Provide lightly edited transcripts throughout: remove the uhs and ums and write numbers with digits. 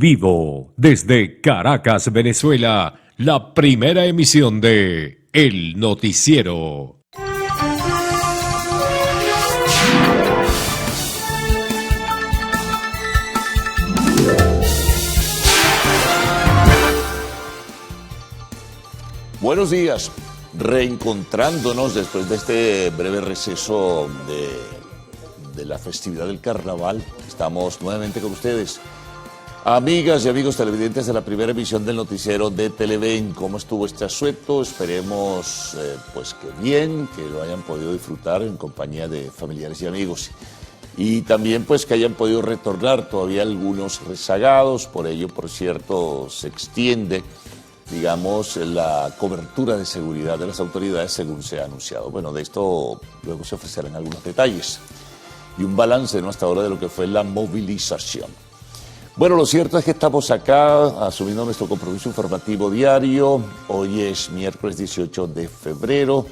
vivo desde Caracas, Venezuela, la primera emisión de El Noticiero. Buenos días, reencontrándonos después de este breve receso de la festividad del carnaval. Estamos nuevamente con ustedes. Amigas y amigos televidentes de la primera emisión del noticiero de Televen, ¿cómo estuvo este asueto? Esperemos pues que bien, que lo hayan podido disfrutar en compañía de familiares y amigos. Y también pues que hayan podido retornar, todavía algunos rezagados, por ello, por cierto, se extiende, digamos, la cobertura de seguridad de las autoridades según se ha anunciado. Bueno, de esto luego se ofrecerán algunos detalles y un balance, ¿no?, hasta ahora de lo que fue la movilización. Bueno, lo cierto es que estamos acá asumiendo nuestro compromiso informativo diario. Hoy es miércoles 18 de febrero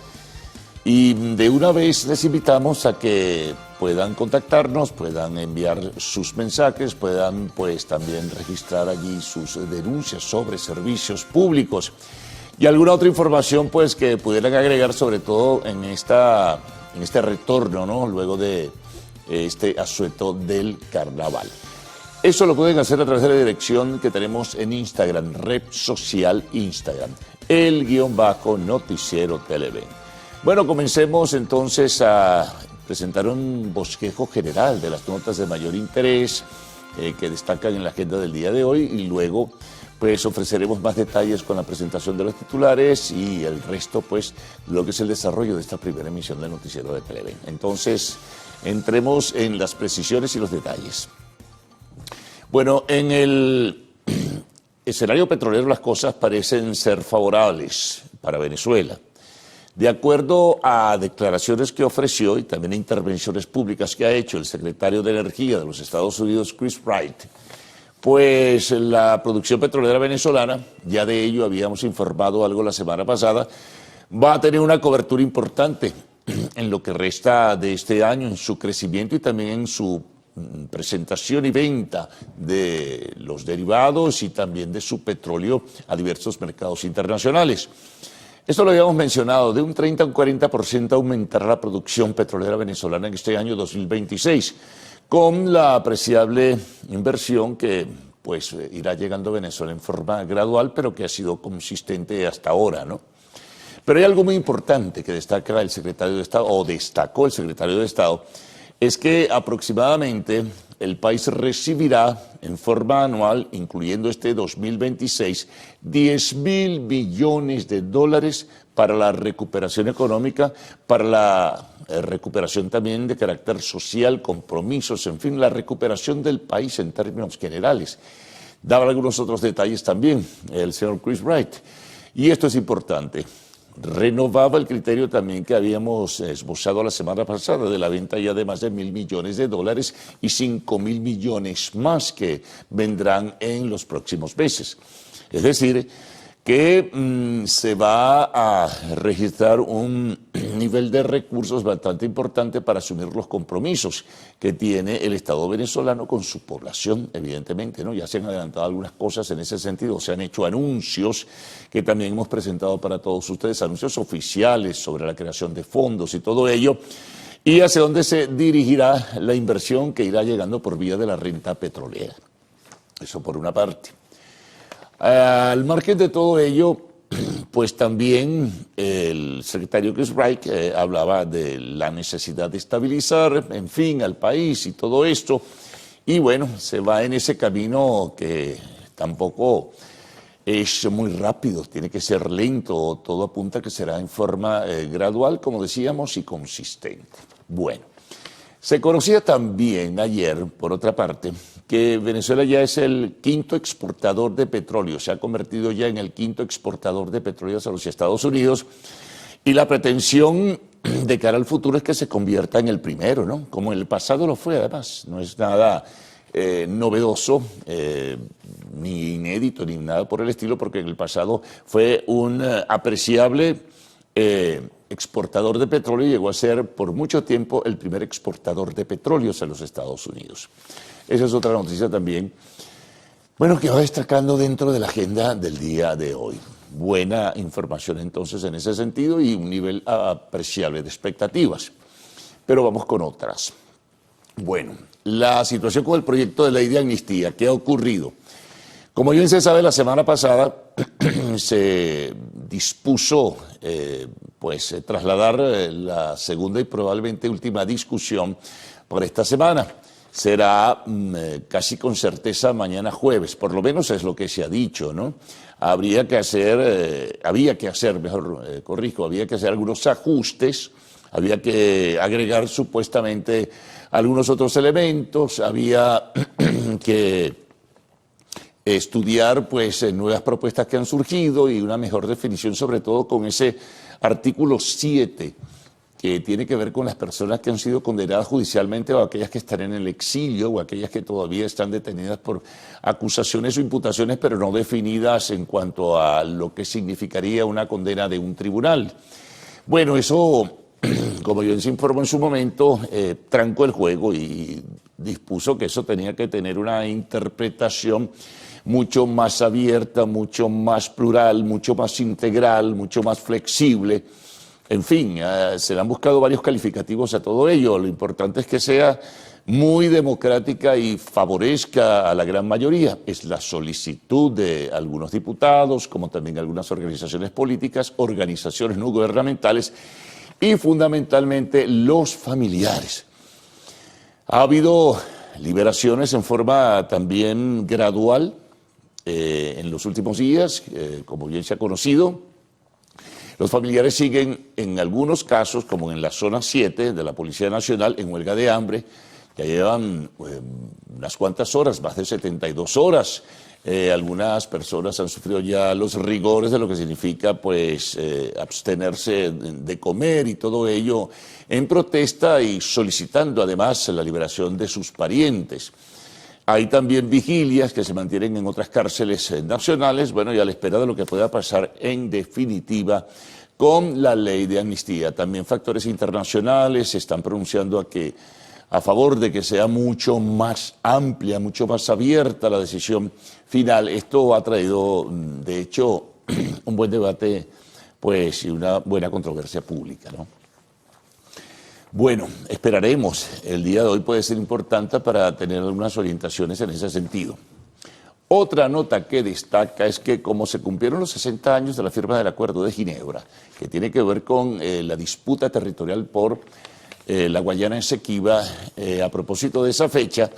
y de una vez les invitamos a que puedan contactarnos, puedan enviar sus mensajes, puedan pues también registrar allí sus denuncias sobre servicios públicos y alguna otra información pues que pudieran agregar, sobre todo en este retorno, ¿no?, luego de este asueto del carnaval. Eso lo pueden hacer a través de la dirección que tenemos en Instagram, red social Instagram, _noticiero Televen. Bueno, comencemos entonces a presentar un bosquejo general de las notas de mayor interés que destacan en la agenda del día de hoy y luego pues ofreceremos más detalles con la presentación de los titulares y el resto pues lo que es el desarrollo de esta primera emisión del noticiero de Televen. Entonces, entremos en las precisiones y los detalles. Bueno, en el escenario petrolero las cosas parecen ser favorables para Venezuela. De acuerdo a declaraciones que ofreció y también a intervenciones públicas que ha hecho el secretario de Energía de los Estados Unidos, Chris Wright, pues la producción petrolera venezolana, ya de ello habíamos informado algo la semana pasada, va a tener una cobertura importante en lo que resta de este año, en su crecimiento y también en su presentación y venta de los derivados y también de su petróleo a diversos mercados internacionales. Esto lo habíamos mencionado, de un 30 a un 40% aumentará la producción petrolera venezolana en este año 2026, con la apreciable inversión que pues irá llegando a Venezuela en forma gradual, pero que ha sido consistente hasta ahora, ¿no? Pero hay algo muy importante que destaca el secretario de Estado, o destacó el secretario de Estado, es que aproximadamente el país recibirá en forma anual, incluyendo este 2026, 10.000 billones de dólares para la recuperación económica, para la recuperación también de carácter social, compromisos, en fin, la recuperación del país en términos generales. Daba algunos otros detalles también el señor Chris Wright, y esto es importante. Renovaba el criterio también que habíamos esbozado la semana pasada de la venta ya de más de 1.000 millones de dólares y 5.000 millones más que vendrán en los próximos meses. Es decir, que se va a registrar un nivel de recursos bastante importante para asumir los compromisos que tiene el Estado venezolano con su población, evidentemente, ¿no? Ya se han adelantado algunas cosas en ese sentido, se han hecho anuncios que también hemos presentado para todos ustedes, anuncios oficiales sobre la creación de fondos y todo ello, y hacia dónde se dirigirá la inversión que irá llegando por vía de la renta petrolera. Eso por una parte. Al margen de todo ello, pues también el secretario Chris Wright hablaba de la necesidad de estabilizar, en fin, al país y todo esto. Y bueno, se va en ese camino que tampoco es muy rápido, tiene que ser lento, todo apunta que será en forma gradual, como decíamos, y consistente. Bueno, se conocía también ayer, por otra parte, que Venezuela ya es el quinto exportador de petróleo, se ha convertido ya en el quinto exportador de petróleo hacia los Estados Unidos y la pretensión de cara al futuro es que se convierta en el primero, ¿no? Como en el pasado lo fue, además, no es nada novedoso, ni inédito, ni nada por el estilo, porque en el pasado fue un apreciable exportador de petróleo y llegó a ser por mucho tiempo el primer exportador de petróleos a los Estados Unidos. Esa es otra noticia también Bueno, que va destacando dentro de la agenda del día de hoy. Buena información entonces en ese sentido y un nivel apreciable de expectativas. Pero vamos con otras. Bueno, la situación con el proyecto de ley de amnistía, ¿qué ha ocurrido? Como bien se sabe, la semana pasada se dispuso trasladar la segunda y probablemente última discusión por esta semana. Será casi con certeza mañana jueves, por lo menos es lo que se ha dicho, ¿no? Había que hacer algunos ajustes, había que agregar supuestamente algunos otros elementos, había que estudiar nuevas propuestas que han surgido y una mejor definición, sobre todo con ese artículo 7, que tiene que ver con las personas que han sido condenadas judicialmente o aquellas que están en el exilio o aquellas que todavía están detenidas por acusaciones o imputaciones pero no definidas en cuanto a lo que significaría una condena de un tribunal. Bueno, eso, como yo les informó en su momento, trancó el juego y dispuso que eso tenía que tener una interpretación mucho más abierta, mucho más plural, mucho más integral, mucho más flexible. En fin, se le han buscado varios calificativos a todo ello. Lo importante es que sea muy democrática y favorezca a la gran mayoría. Es la solicitud de algunos diputados, como también algunas organizaciones políticas, organizaciones no gubernamentales y fundamentalmente los familiares. Ha habido liberaciones en forma también gradual en los últimos días, como bien se ha conocido. Los familiares siguen en algunos casos, como en la zona 7 de la Policía Nacional, en huelga de hambre. Ya llevan unas cuantas horas, más de 72 horas. Algunas personas han sufrido ya los rigores de lo que significa abstenerse de comer y todo ello en protesta y solicitando además la liberación de sus parientes. Hay también vigilias que se mantienen en otras cárceles nacionales, bueno, y a la espera de lo que pueda pasar en definitiva con la ley de amnistía. También factores internacionales se están pronunciando a favor de que sea mucho más amplia, mucho más abierta la decisión final. Esto ha traído, de hecho, un buen debate y una buena controversia pública, ¿no? Bueno, esperaremos. El día de hoy puede ser importante para tener algunas orientaciones en ese sentido. Otra nota que destaca es que como se cumplieron los 60 años de la firma del Acuerdo de Ginebra, que tiene que ver con la disputa territorial por la Guayana Esequiba, a propósito de esa fecha,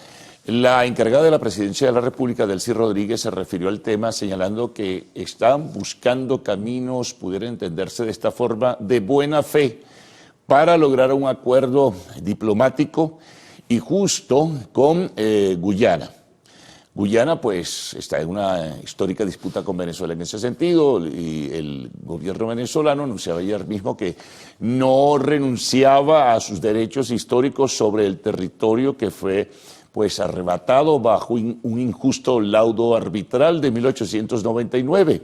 la encargada de la Presidencia de la República, Delcy Rodríguez, se refirió al tema señalando que están buscando caminos, pudiera entenderse de esta forma, de buena fe, para lograr un acuerdo diplomático y justo con Guyana. Guyana está en una histórica disputa con Venezuela en ese sentido y el gobierno venezolano anunciaba ayer mismo que no renunciaba a sus derechos históricos sobre el territorio que fue arrebatado bajo un injusto laudo arbitral de 1899.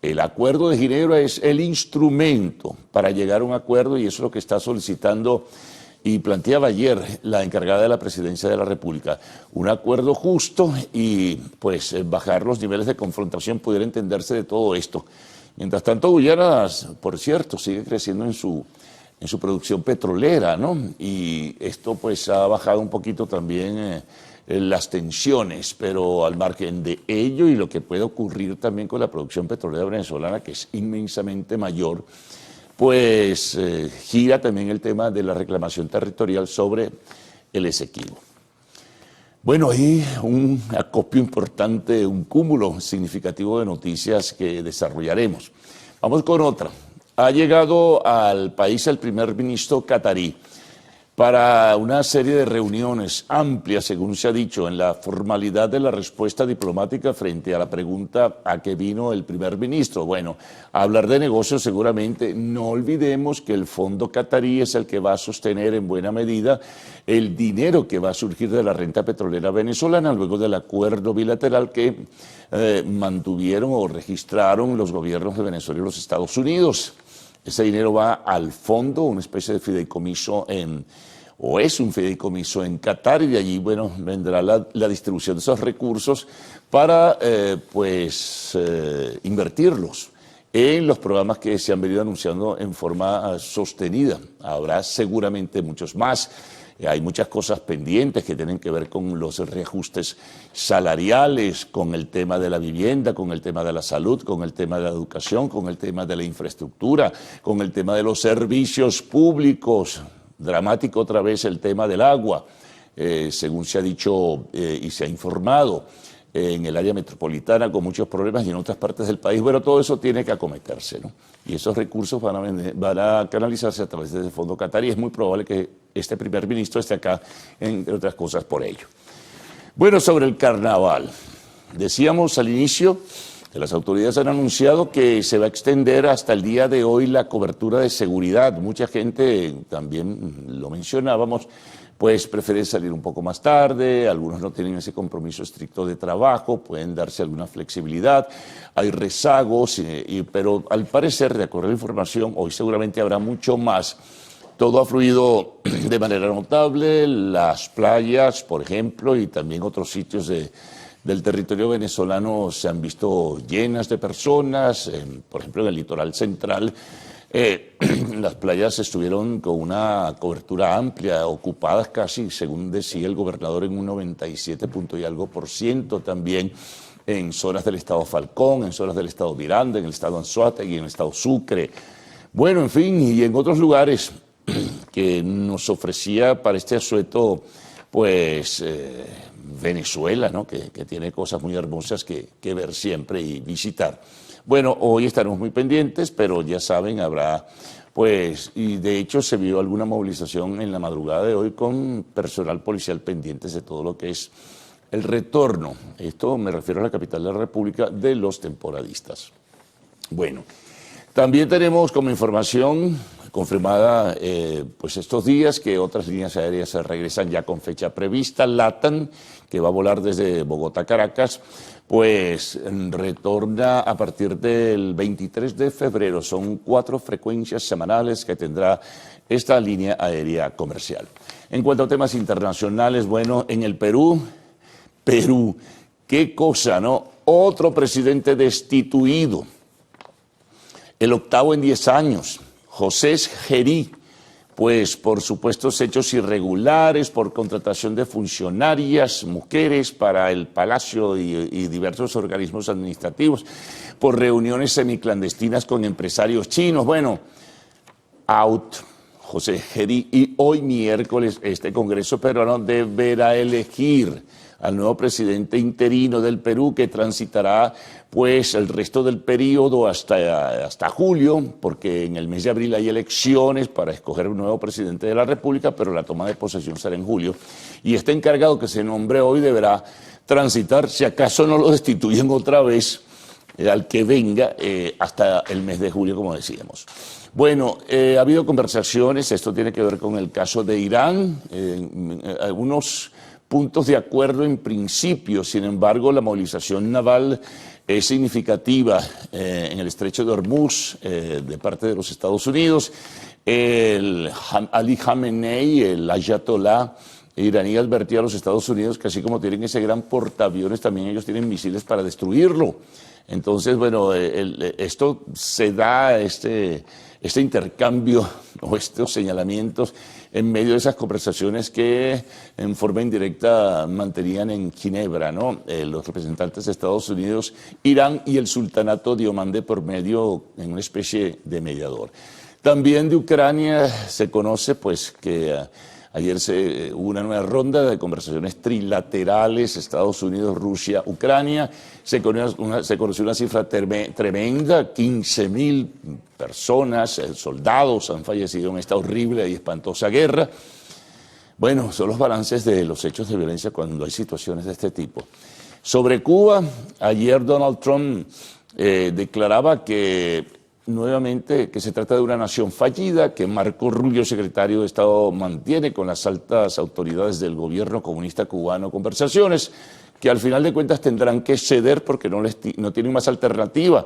El Acuerdo de Ginebra es el instrumento para llegar a un acuerdo y eso es lo que está solicitando y planteaba ayer la encargada de la Presidencia de la República. Un acuerdo justo y bajar los niveles de confrontación, pudiera entenderse de todo esto. Mientras tanto, Guyana, por cierto, sigue creciendo en su producción petrolera, ¿no? Y esto ha bajado un poquito también las tensiones, pero al margen de ello y lo que puede ocurrir también con la producción petrolera venezolana, que es inmensamente mayor, gira también el tema de la reclamación territorial sobre el Esequibo. Bueno, hay un acopio importante, un cúmulo significativo de noticias que desarrollaremos. Vamos con otra. Ha llegado al país el primer ministro catarí para una serie de reuniones amplias, según se ha dicho, en la formalidad de la respuesta diplomática frente a la pregunta a qué vino el primer ministro. Bueno, a hablar de negocios seguramente. No olvidemos que el fondo catarí es el que va a sostener en buena medida el dinero que va a surgir de la renta petrolera venezolana luego del acuerdo bilateral que mantuvieron o registraron los gobiernos de Venezuela y los Estados Unidos. Ese dinero va al fondo, una especie de fideicomiso o es un fideicomiso en Qatar, y de allí, bueno, vendrá la distribución de esos recursos para, invertirlos en los programas que se han venido anunciando en forma sostenida. Habrá seguramente muchos más. Hay muchas cosas pendientes que tienen que ver con los reajustes salariales, con el tema de la vivienda, con el tema de la salud, con el tema de la educación, con el tema de la infraestructura, con el tema de los servicios públicos. Dramático otra vez el tema del agua, según se ha dicho y se ha informado, en el área metropolitana con muchos problemas y en otras partes del país. Bueno, todo eso tiene que acometerse, ¿no? Y esos recursos van a canalizarse a través del Fondo Qatar, y es muy probable que este primer ministro esté acá, entre otras cosas, por ello. Bueno, sobre el carnaval. Decíamos al inicio que las autoridades han anunciado que se va a extender hasta el día de hoy la cobertura de seguridad. Mucha gente, también lo mencionábamos, pues prefieren salir un poco más tarde, algunos no tienen ese compromiso estricto de trabajo, pueden darse alguna flexibilidad, hay rezagos, pero al parecer, de acuerdo a la información, hoy seguramente habrá mucho más. Todo ha fluido de manera notable, las playas, por ejemplo, y también otros sitios del territorio venezolano se han visto llenas de personas, por ejemplo en el litoral central. Las playas estuvieron con una cobertura amplia, ocupadas casi, según decía el gobernador, en un 97 punto y algo por ciento, también en zonas del estado Falcón, en zonas del estado Miranda, en el estado Anzoátegui, en el estado Sucre. Bueno, en fin, y en otros lugares que nos ofrecía para este asueto, pues, Venezuela, ¿no? Que tiene cosas muy hermosas que ver siempre y visitar. Bueno, hoy estaremos muy pendientes, pero ya saben, habrá, pues, y de hecho se vio alguna movilización en la madrugada de hoy con personal policial pendientes de todo lo que es el retorno. Esto me refiero a la capital de la República, de los temporadistas. Bueno, también tenemos como información confirmada pues estos días que otras líneas aéreas se regresan ya con fecha prevista. LATAM, que va a volar desde Bogotá a Caracas, pues retorna a partir del 23 de febrero. Son 4 frecuencias semanales que tendrá esta línea aérea comercial. En cuanto a temas internacionales, bueno, en el Perú, qué cosa, ¿no? Otro presidente destituido, el octavo en 10 años, José Gerí, pues por supuestos hechos irregulares, por contratación de funcionarias, mujeres para el Palacio y diversos organismos administrativos, por reuniones semiclandestinas con empresarios chinos. Bueno, out José Gerí, y hoy miércoles este Congreso peruano deberá elegir al nuevo presidente interino del Perú, que transitará pues el resto del periodo hasta julio, porque en el mes de abril hay elecciones para escoger un nuevo presidente de la República, pero la toma de posesión será en julio. Y este encargado que se nombre hoy deberá transitar, si acaso no lo destituyen otra vez, al que venga, hasta el mes de julio, como decíamos. Bueno, ha habido conversaciones, esto tiene que ver con el caso de Irán, algunos puntos de acuerdo en principio. Sin embargo, la movilización naval es significativa en el estrecho de Hormuz de parte de los Estados Unidos. Ali Khamenei, el ayatolá iraní, advertía a los Estados Unidos que así como tienen ese gran portaaviones, también ellos tienen misiles para destruirlo. Entonces, bueno, esto se da, este intercambio o estos señalamientos en medio de esas conversaciones que en forma indirecta mantenían en Ginebra, ¿no? Los representantes de Estados Unidos, Irán y el Sultanato de Omán de por medio, en una especie de mediador. También de Ucrania se conoce pues que ayer hubo una nueva ronda de conversaciones trilaterales, Estados Unidos, Rusia, Ucrania. Se conoció una cifra tremenda, 15.000 personas, soldados han fallecido en esta horrible y espantosa guerra. Bueno, son los balances de los hechos de violencia cuando hay situaciones de este tipo. Sobre Cuba, ayer Donald Trump declaraba que nuevamente que se trata de una nación fallida, que Marco Rubio, secretario de Estado, mantiene con las altas autoridades del gobierno comunista cubano conversaciones que al final de cuentas tendrán que ceder porque no tienen más alternativa,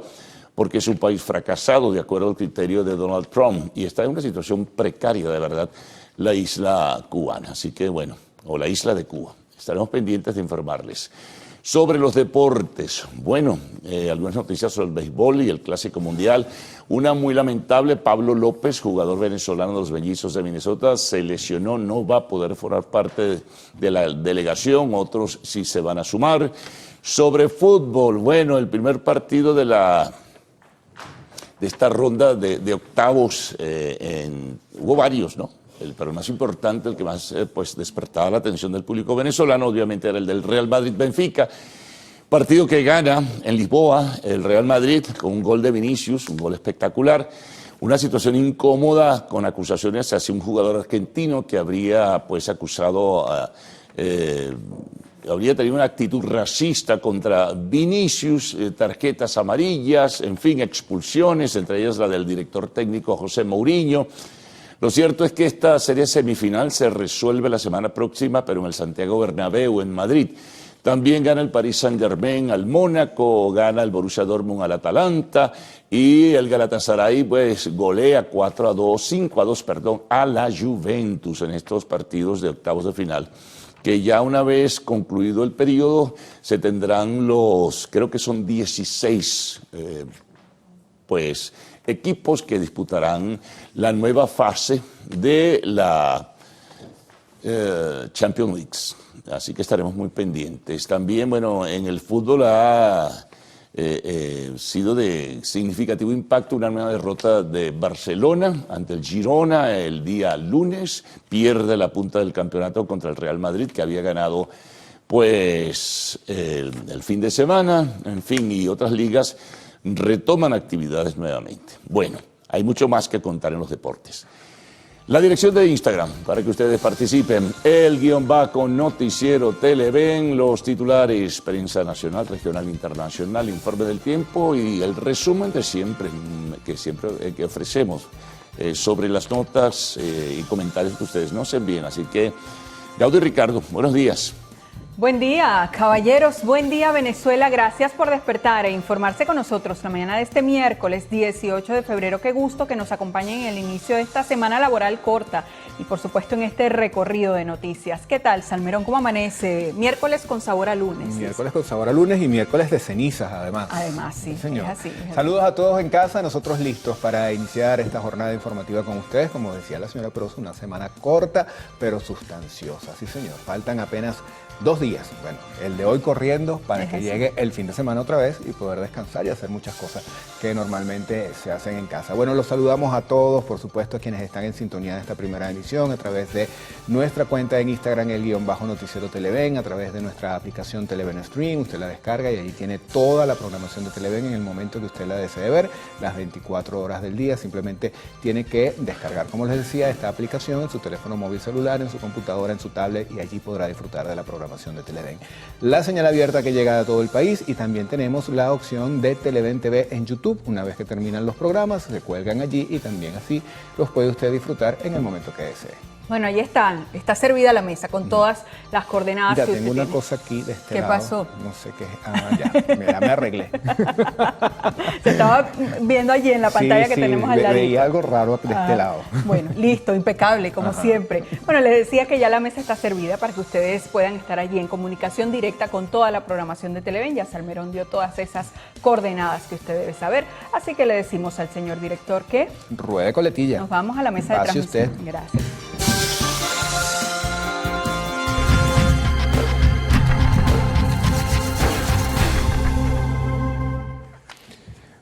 porque es un país fracasado de acuerdo al criterio de Donald Trump y está en una situación precaria, de verdad, la isla cubana. Así que bueno, o la isla de Cuba. Estaremos pendientes de informarles. Sobre los deportes, bueno, algunas noticias sobre el béisbol y el Clásico Mundial. Una muy lamentable, Pablo López, jugador venezolano de los Mellizos de Minnesota, se lesionó, no va a poder formar parte de la delegación, otros sí se van a sumar. Sobre fútbol, bueno, el primer partido de esta ronda de octavos, hubo varios, ¿no? Pero el más importante, el que más pues despertaba la atención del público venezolano, obviamente era el del Real Madrid-Benfica, partido que gana en Lisboa el Real Madrid con un gol de Vinicius, un gol espectacular, una situación incómoda con acusaciones hacia un jugador argentino que habría pues acusado, habría tenido una actitud racista contra Vinicius, tarjetas amarillas, en fin, expulsiones, entre ellas la del director técnico José Mourinho. Lo cierto es que esta serie semifinal se resuelve la semana próxima, pero en el Santiago Bernabéu, en Madrid. También gana el Paris Saint-Germain al Mónaco, gana el Borussia Dortmund al Atalanta y el Galatasaray pues golea 5-2, perdón, a la Juventus en estos partidos de octavos de final, que ya una vez concluido el periodo se tendrán creo que son 16 equipos que disputarán la nueva fase de la Champions League. Así que estaremos muy pendientes. También, bueno, en el fútbol ha sido de significativo impacto una nueva derrota de Barcelona ante el Girona el día lunes. Pierde la punta del campeonato contra el Real Madrid, que había ganado pues el fin de semana, en fin, y otras ligas retoman actividades nuevamente. Bueno, hay mucho más que contar en los deportes. La dirección de Instagram, para que ustedes participen, _noticiero Televen, los titulares, prensa nacional, regional, internacional, informe del tiempo y el resumen de siempre, que ofrecemos sobre las notas y comentarios que ustedes nos envíen. Así que, Gaudio y Ricardo, buenos días. Buen día, caballeros, buen día Venezuela, gracias por despertar e informarse con nosotros la mañana de este miércoles 18 de febrero. Qué gusto que nos acompañen en el inicio de esta semana laboral corta y por supuesto en este recorrido de noticias. ¿Qué tal, Salmerón? ¿Cómo amanece? Miércoles con sabor a lunes. Miércoles con sabor a lunes y miércoles de cenizas además. Además, sí, señor. Es así. Saludos a todos en casa, nosotros listos para iniciar esta jornada informativa con ustedes. Como decía la señora Prost, una semana corta pero sustanciosa. Sí, señor, faltan apenas 2 días, bueno, el de hoy corriendo para que llegue el fin de semana otra vez y poder descansar y hacer muchas cosas que normalmente se hacen en casa. Bueno, los saludamos a todos, por supuesto a quienes están en sintonía de esta primera emisión a través de nuestra cuenta en Instagram, _noticiero Televen, a través de nuestra aplicación Televen Stream. Usted la descarga y allí tiene toda la programación de Televen en el momento que usted la desee ver, las 24 horas del día. Simplemente tiene que descargar, como les decía, esta aplicación en su teléfono móvil celular, en su computadora, en su tablet y allí podrá disfrutar de la programación de Televen. La señal abierta que llega a todo el país y también tenemos la opción de Televen TV en YouTube. Una vez que terminan los programas, se cuelgan allí y también así los puede usted disfrutar en el momento que desee. Bueno, ahí están, está servida la mesa con todas las coordenadas. Mira, que tengo usted una tiene. cosa aquí de este ¿Qué lado. pasó? No sé qué. Ya me arreglé. Se estaba viendo allí en la pantalla que tenemos al lado. Veía algo raro de este lado. Bueno, listo, impecable, como siempre. Bueno, les decía que ya la mesa está servida para que ustedes puedan estar allí en comunicación directa con toda la programación de Televen. Ya Salmerón dio todas esas coordenadas que usted debe saber. Así que le decimos al señor director que Ruede coletilla. nos vamos a la mesa de Pase transmisión. usted. Gracias.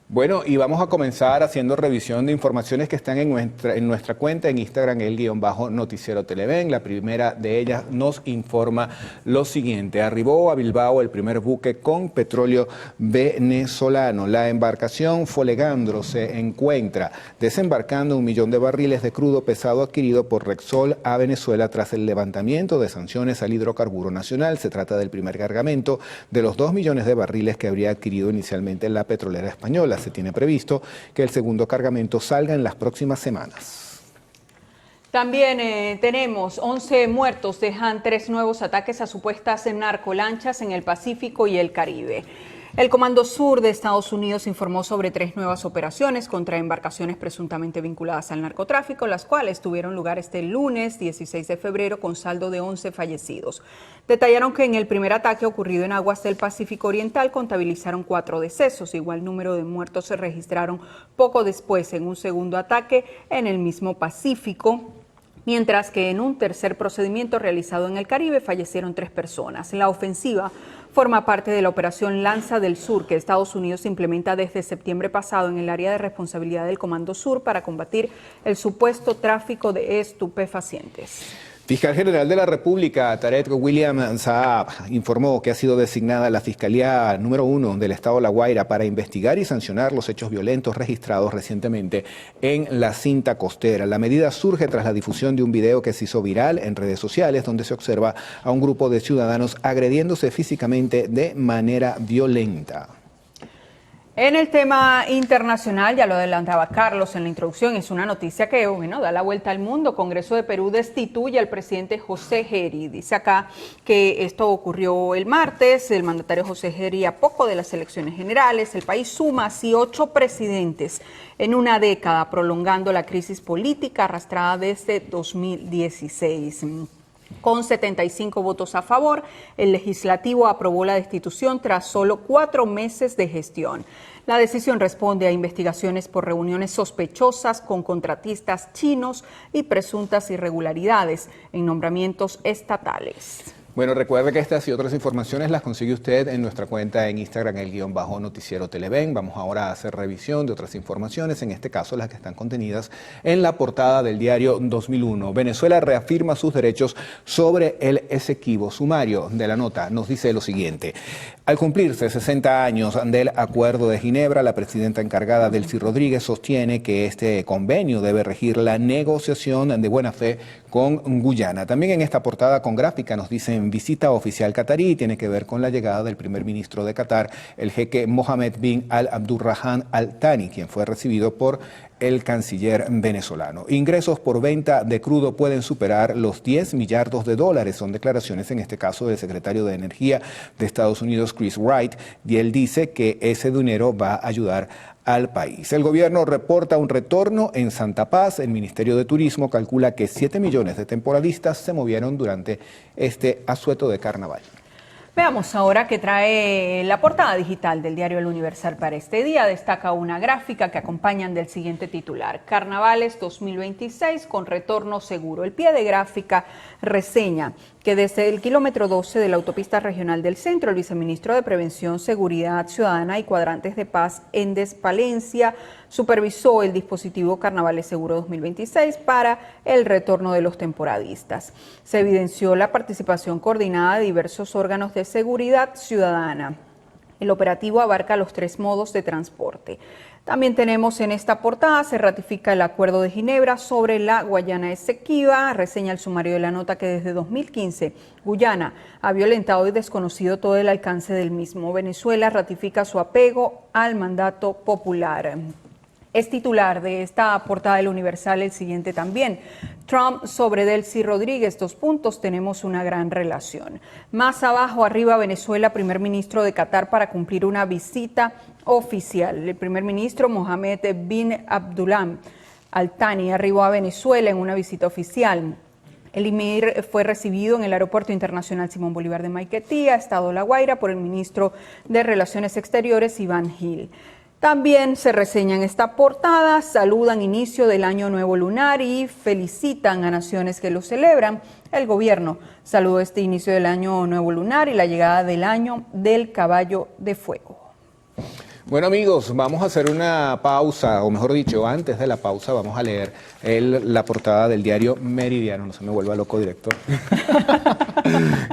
Bueno, y vamos a comenzar haciendo revisión de informaciones que están en nuestra cuenta en Instagram, _noticiero Televen. La primera de ellas nos informa lo siguiente. Arribó a Bilbao el primer buque con petróleo venezolano. La embarcación Folegandro se encuentra desembarcando 1 millón de barriles de crudo pesado adquirido por Repsol a Venezuela tras el levantamiento de sanciones al hidrocarburo nacional. Se trata del primer cargamento de los 2 millones de barriles que habría adquirido inicialmente la petrolera española. Se tiene previsto que el segundo cargamento salga en las próximas semanas. También tenemos 11 muertos, dejan 3 nuevos ataques a supuestas narcolanchas en el Pacífico y el Caribe. El Comando Sur de Estados Unidos informó sobre 3 nuevas operaciones contra embarcaciones presuntamente vinculadas al narcotráfico, las cuales tuvieron lugar este lunes 16 de febrero con saldo de 11 fallecidos. Detallaron que en el primer ataque ocurrido en aguas del Pacífico Oriental contabilizaron 4 decesos. Igual número de muertos se registraron poco después en un segundo ataque en el mismo Pacífico, mientras que en un tercer procedimiento realizado en el Caribe fallecieron 3 personas. La ofensiva forma parte de la operación Lanza del Sur, que Estados Unidos implementa desde septiembre pasado en el área de responsabilidad del Comando Sur para combatir el supuesto tráfico de estupefacientes. Fiscal General de la República, Tarek William Saab, informó que ha sido designada la Fiscalía número 1 del Estado de La Guaira para investigar y sancionar los hechos violentos registrados recientemente en la cinta costera. La medida surge tras la difusión de un video que se hizo viral en redes sociales, donde se observa a un grupo de ciudadanos agrediéndose físicamente de manera violenta. En el tema internacional, ya lo adelantaba Carlos en la introducción, es una noticia que da la vuelta al mundo. Congreso de Perú destituye al presidente José Geri. Dice acá que esto ocurrió el martes. El mandatario José Geri, a poco de las elecciones generales, el país suma así 8 presidentes en una década, prolongando la crisis política arrastrada desde 2016. Con 75 votos a favor, el legislativo aprobó la destitución tras solo 4 meses de gestión. La decisión responde a investigaciones por reuniones sospechosas con contratistas chinos y presuntas irregularidades en nombramientos estatales. Bueno, recuerde que estas y otras informaciones las consigue usted en nuestra cuenta en Instagram, _noticiero Televen. Vamos ahora a hacer revisión de otras informaciones, en este caso las que están contenidas en la portada del diario 2001. Venezuela reafirma sus derechos sobre el Esequibo. Sumario de la nota nos dice lo siguiente. Al cumplirse 60 años del Acuerdo de Ginebra, la presidenta encargada, Delcy Rodríguez, sostiene que este convenio debe regir la negociación de buena fe con Guyana. También en esta portada con gráfica nos dicen visita oficial catarí, tiene que ver con la llegada del primer ministro de Qatar, el jeque Mohammed bin Al Abdurrahman Al Thani, quien fue recibido por el canciller venezolano. Ingresos por venta de crudo pueden superar los 10 millardos de dólares. Son declaraciones en este caso del secretario de Energía de Estados Unidos, Chris Wright, y él dice que ese dinero va a ayudar al país. El gobierno reporta un retorno en Santa Paz. El Ministerio de Turismo calcula que 7 millones de temporalistas se movieron durante este asueto de carnaval. Veamos ahora qué trae la portada digital del diario El Universal para este día. Destaca una gráfica que acompañan del siguiente titular: Carnavales 2026 con retorno seguro. El pie de gráfica reseña que desde el kilómetro 12 de la autopista regional del centro, el viceministro de Prevención, Seguridad Ciudadana y Cuadrantes de Paz, Endes Palencia, supervisó el dispositivo Carnavales Seguro 2026 para el retorno de los temporadistas. Se evidenció la participación coordinada de diversos órganos de seguridad ciudadana. El operativo abarca los 3 modos de transporte. También tenemos en esta portada, se ratifica el Acuerdo de Ginebra sobre la Guayana Esequiba. Reseña el sumario de la nota que desde 2015 Guyana ha violentado y desconocido todo el alcance del mismo. Venezuela ratifica su apego al mandato popular. Es titular de esta portada del Universal el siguiente también. Trump sobre Delcy Rodríguez, 2 puntos, tenemos una gran relación. Más abajo, arriba, Venezuela, primer ministro de Qatar para cumplir una visita oficial. El primer ministro Mohammed bin Abdullah Al Thani arribó a Venezuela en una visita oficial. El emir fue recibido en el Aeropuerto Internacional Simón Bolívar de Maiquetía, Estado La Guaira, por el ministro de Relaciones Exteriores, Iván Gil. También se reseña en esta portada, saludan inicio del año nuevo lunar y felicitan a naciones que lo celebran. El gobierno saludó este inicio del año nuevo lunar y la llegada del año del caballo de fuego. Bueno amigos, vamos a hacer una pausa, o mejor dicho, antes de la pausa vamos a leer la portada del diario Meridiano. No se me vuelva loco, director.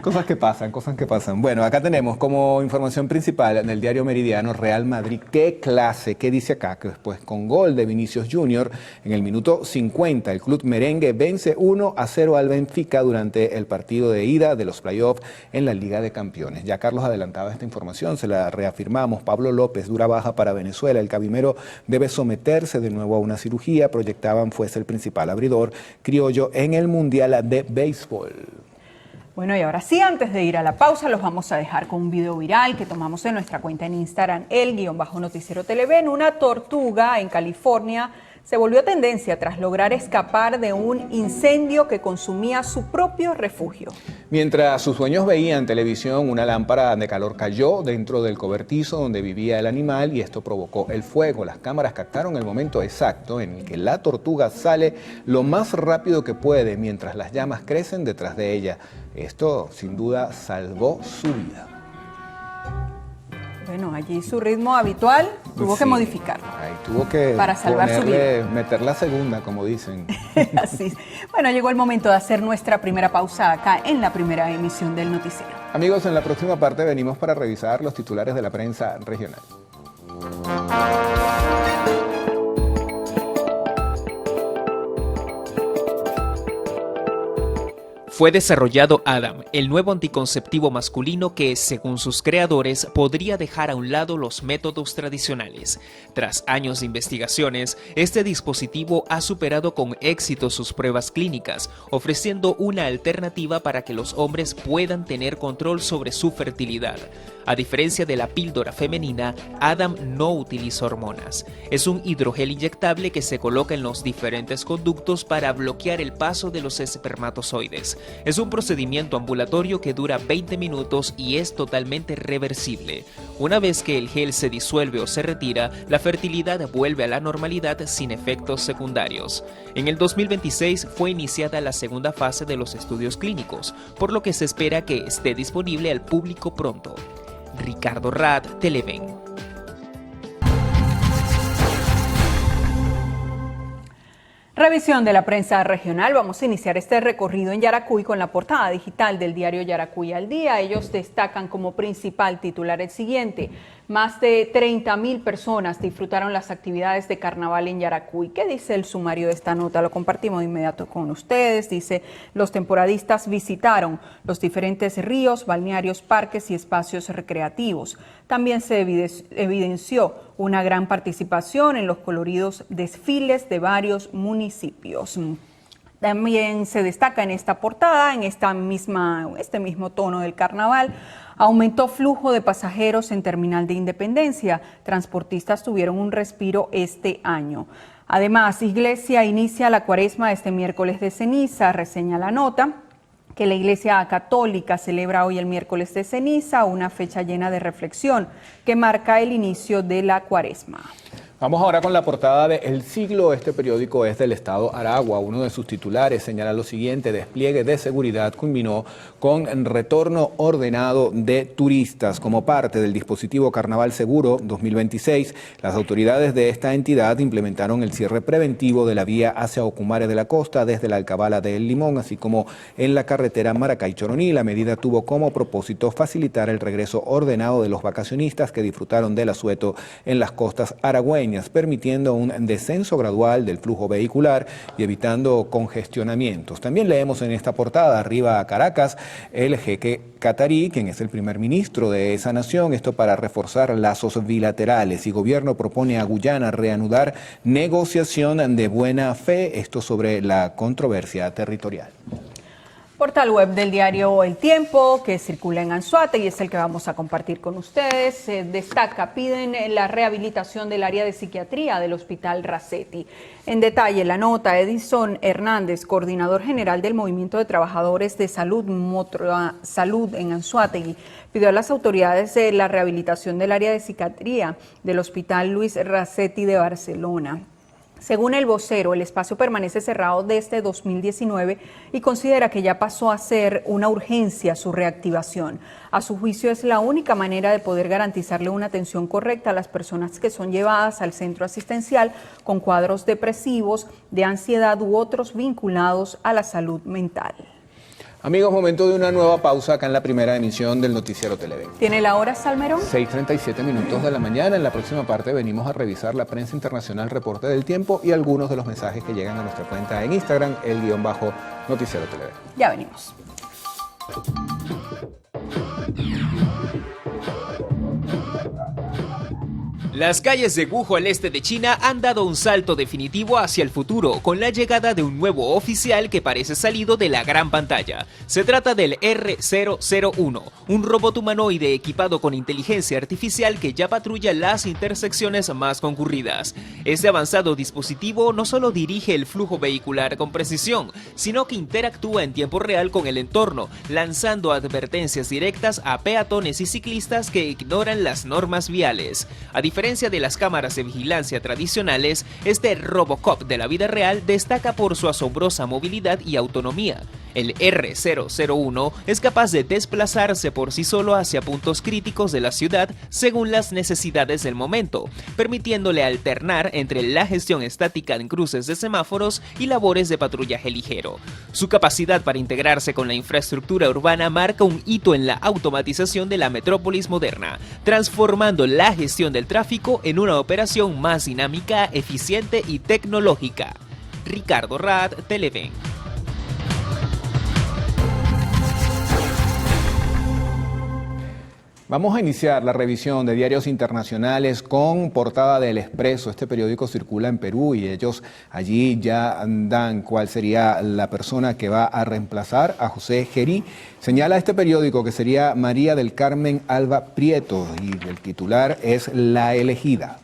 Cosas que pasan. Bueno, acá tenemos como información principal en el diario Meridiano, Real Madrid. ¡Qué clase! ¿Qué dice acá? Que después con gol de Vinicius Junior en el minuto 50, el club merengue vence 1-0 al Benfica durante el partido de ida de los playoffs en la Liga de Campeones. Ya Carlos adelantaba esta información, se la reafirmamos. Pablo López, dura baja para Venezuela. El cabimero debe someterse de nuevo a una cirugía. Proyectaban fuese el principal abridor criollo en el Mundial de Béisbol. Bueno, y ahora sí, antes de ir a la pausa, los vamos a dejar con un video viral que tomamos en nuestra cuenta en Instagram, _noticiero Televen. Una tortuga en California se volvió tendencia tras lograr escapar de un incendio que consumía su propio refugio. Mientras sus dueños veían televisión, una lámpara de calor cayó dentro del cobertizo donde vivía el animal y esto provocó el fuego. Las cámaras captaron el momento exacto en el que la tortuga sale lo más rápido que puede mientras las llamas crecen detrás de ella. Esto, sin duda, salvó su vida. Bueno, allí su ritmo habitual tuvo que modificarlo. Ahí tuvo que para salvar su vida. Meter la segunda, como dicen. Así. Bueno, llegó el momento de hacer nuestra primera pausa acá en la primera emisión del noticiero. Amigos, en la próxima parte venimos para revisar los titulares de la prensa regional. Fue desarrollado Adam, el nuevo anticonceptivo masculino que, según sus creadores, podría dejar a un lado los métodos tradicionales. Tras años de investigaciones, este dispositivo ha superado con éxito sus pruebas clínicas, ofreciendo una alternativa para que los hombres puedan tener control sobre su fertilidad. A diferencia de la píldora femenina, Adam no utiliza hormonas. Es un hidrogel inyectable que se coloca en los diferentes conductos para bloquear el paso de los espermatozoides. Es un procedimiento ambulatorio que dura 20 minutos y es totalmente reversible. Una vez que el gel se disuelve o se retira, la fertilidad vuelve a la normalidad sin efectos secundarios. En el 2026 fue iniciada la segunda fase de los estudios clínicos, por lo que se espera que esté disponible al público pronto. Ricardo Rad, Televen. Revisión de la prensa regional. Vamos a iniciar este recorrido en Yaracuy con la portada digital del diario Yaracuy al Día. Ellos destacan como principal titular el siguiente: más de 30.000 personas disfrutaron las actividades de carnaval en Yaracuy. ¿Qué dice el sumario de esta nota? Lo compartimos de inmediato con ustedes. Dice: los temporadistas visitaron los diferentes ríos, balnearios, parques y espacios recreativos. También se evidenció una gran participación en los coloridos desfiles de varios municipios. También se destaca en esta portada, en este mismo tono del carnaval, aumentó flujo de pasajeros en Terminal de Independencia. Transportistas tuvieron un respiro este año. Además, Iglesia inicia la cuaresma este miércoles de ceniza, reseña la nota, que la Iglesia Católica celebra hoy el miércoles de ceniza, una fecha llena de reflexión que marca el inicio de la cuaresma. Vamos ahora con la portada de El Siglo. Este periódico es del estado Aragua. Uno de sus titulares señala lo siguiente: despliegue de seguridad culminó con retorno ordenado de turistas. Como parte del dispositivo Carnaval Seguro 2026, las autoridades de esta entidad implementaron el cierre preventivo de la vía hacia Ocumare de la Costa desde la Alcabala de El Limón, así como en la carretera Maracay-Choroní. La medida tuvo como propósito facilitar el regreso ordenado de los vacacionistas que disfrutaron del asueto en las costas aragüeñas, permitiendo un descenso gradual del flujo vehicular y evitando congestionamientos. También leemos en esta portada: arriba a Caracas el jeque catarí, quien es el primer ministro de esa nación, esto para reforzar lazos bilaterales, y gobierno propone a Guyana reanudar negociación de buena fe, esto sobre la controversia territorial. Portal web del diario El Tiempo, que circula en Anzoátegui, y es el que vamos a compartir con ustedes. Se destaca: piden la rehabilitación del área de psiquiatría del Hospital Racetti. En detalle, la nota: Edison Hernández, coordinador general del Movimiento de Trabajadores de Salud, Salud en Anzoátegui, pidió a las autoridades la rehabilitación del área de psiquiatría del Hospital Luis Racetti de Barcelona. Según el vocero, el espacio permanece cerrado desde 2019 y considera que ya pasó a ser una urgencia su reactivación. A su juicio, es la única manera de poder garantizarle una atención correcta a las personas que son llevadas al centro asistencial con cuadros depresivos, de ansiedad u otros vinculados a la salud mental. Amigos, momento de una nueva pausa acá en la primera emisión del Noticiero Televen. ¿Tiene la hora, Salmerón? 6:37 minutos de la mañana. En la próxima parte venimos a revisar la prensa internacional, reporte del tiempo y algunos de los mensajes que llegan a nuestra cuenta en Instagram, _Noticiero Televen. Ya venimos. Las calles de Wuhu al este de China han dado un salto definitivo hacia el futuro con la llegada de un nuevo oficial que parece salido de la gran pantalla. Se trata del R001, un robot humanoide equipado con inteligencia artificial que ya patrulla las intersecciones más concurridas. Este avanzado dispositivo no solo dirige el flujo vehicular con precisión, sino que interactúa en tiempo real con el entorno, lanzando advertencias directas a peatones y ciclistas que ignoran las normas viales. A diferencia de las cámaras de vigilancia tradicionales, este Robocop de la vida real destaca por su asombrosa movilidad y autonomía. El R001 es capaz de desplazarse por sí solo hacia puntos críticos de la ciudad según las necesidades del momento, permitiéndole alternar entre la gestión estática en cruces de semáforos y labores de patrullaje ligero. Su capacidad para integrarse con la infraestructura urbana marca un hito en la automatización de la metrópolis moderna, transformando la gestión del tráfico en una operación más dinámica, eficiente y tecnológica. Ricardo Rad, Televen. Vamos a iniciar la revisión de diarios internacionales con portada del Expreso. Este periódico circula en Perú y ellos allí ya dan cuál sería la persona que va a reemplazar a José Gerí. Señala este periódico que sería María del Carmen Alba Prieto y el titular es La Elegida.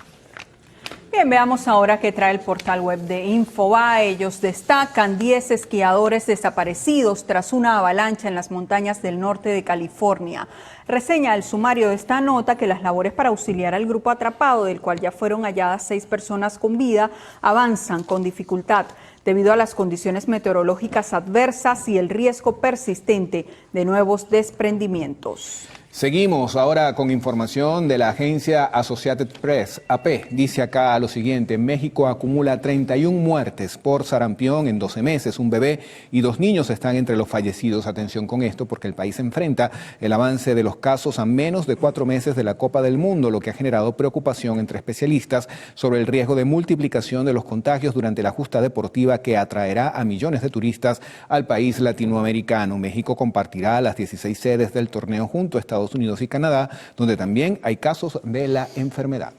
Bien, veamos ahora qué trae el portal web de Infobae. Ellos destacan 10 esquiadores desaparecidos tras una avalancha en las montañas del norte de California. Reseña el sumario de esta nota que las labores para auxiliar al grupo atrapado, del cual ya fueron halladas 6 personas con vida, avanzan con dificultad debido a las condiciones meteorológicas adversas y el riesgo persistente de nuevos desprendimientos. Seguimos ahora con información de la agencia Associated Press, AP. Dice acá lo siguiente: México acumula 31 muertes por sarampión en 12 meses. Un bebé y 2 niños están entre los fallecidos. Atención con esto porque el país enfrenta el avance de los casos a menos de 4 meses de la Copa del Mundo, lo que ha generado preocupación entre especialistas sobre el riesgo de multiplicación de los contagios durante la justa deportiva que atraerá a millones de turistas al país latinoamericano. México compartirá las 16 sedes del torneo junto a Estados Unidos y Canadá, donde también hay casos de la enfermedad.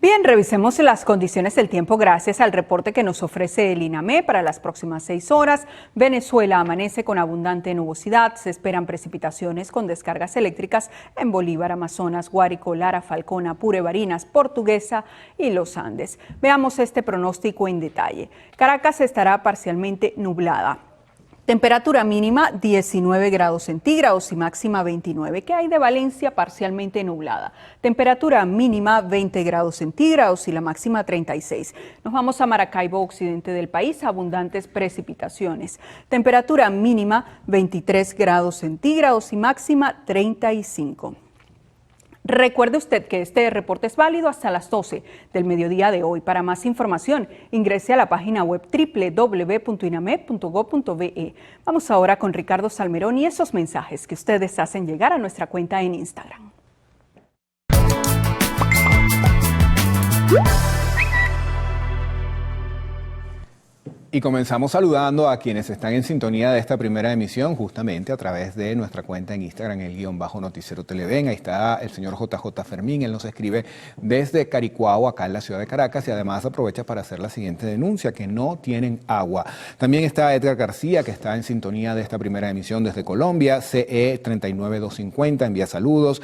Bien, revisemos las condiciones del tiempo gracias al reporte que nos ofrece el INAME para las próximas 6 horas. Venezuela amanece con abundante nubosidad. Se esperan precipitaciones con descargas eléctricas en Bolívar, Amazonas, Guárico, Lara, Falcón, Apure, Barinas, Portuguesa y Los Andes. Veamos este pronóstico en detalle. Caracas estará parcialmente nublada. Temperatura mínima 19 grados centígrados y máxima 29. ¿Qué hay de Valencia? Parcialmente nublada. Temperatura mínima 20 grados centígrados y la máxima 36. Nos vamos a Maracaibo, occidente del país, abundantes precipitaciones. Temperatura mínima 23 grados centígrados y máxima 35. Recuerde usted que este reporte es válido hasta las 12 del mediodía de hoy. Para más información, ingrese a la página web www.iname.gov.be. Vamos ahora con Ricardo Salmerón y esos mensajes que ustedes hacen llegar a nuestra cuenta en Instagram. Y comenzamos saludando a quienes están en sintonía de esta primera emisión, justamente a través de nuestra cuenta en Instagram, el _noticiero Televen. Ahí está el señor JJ Fermín, él nos escribe desde Caricuao, acá en la ciudad de Caracas, y además aprovecha para hacer la siguiente denuncia, que no tienen agua. También está Edgar García, que está en sintonía de esta primera emisión desde Colombia, CE 39250, envía saludos.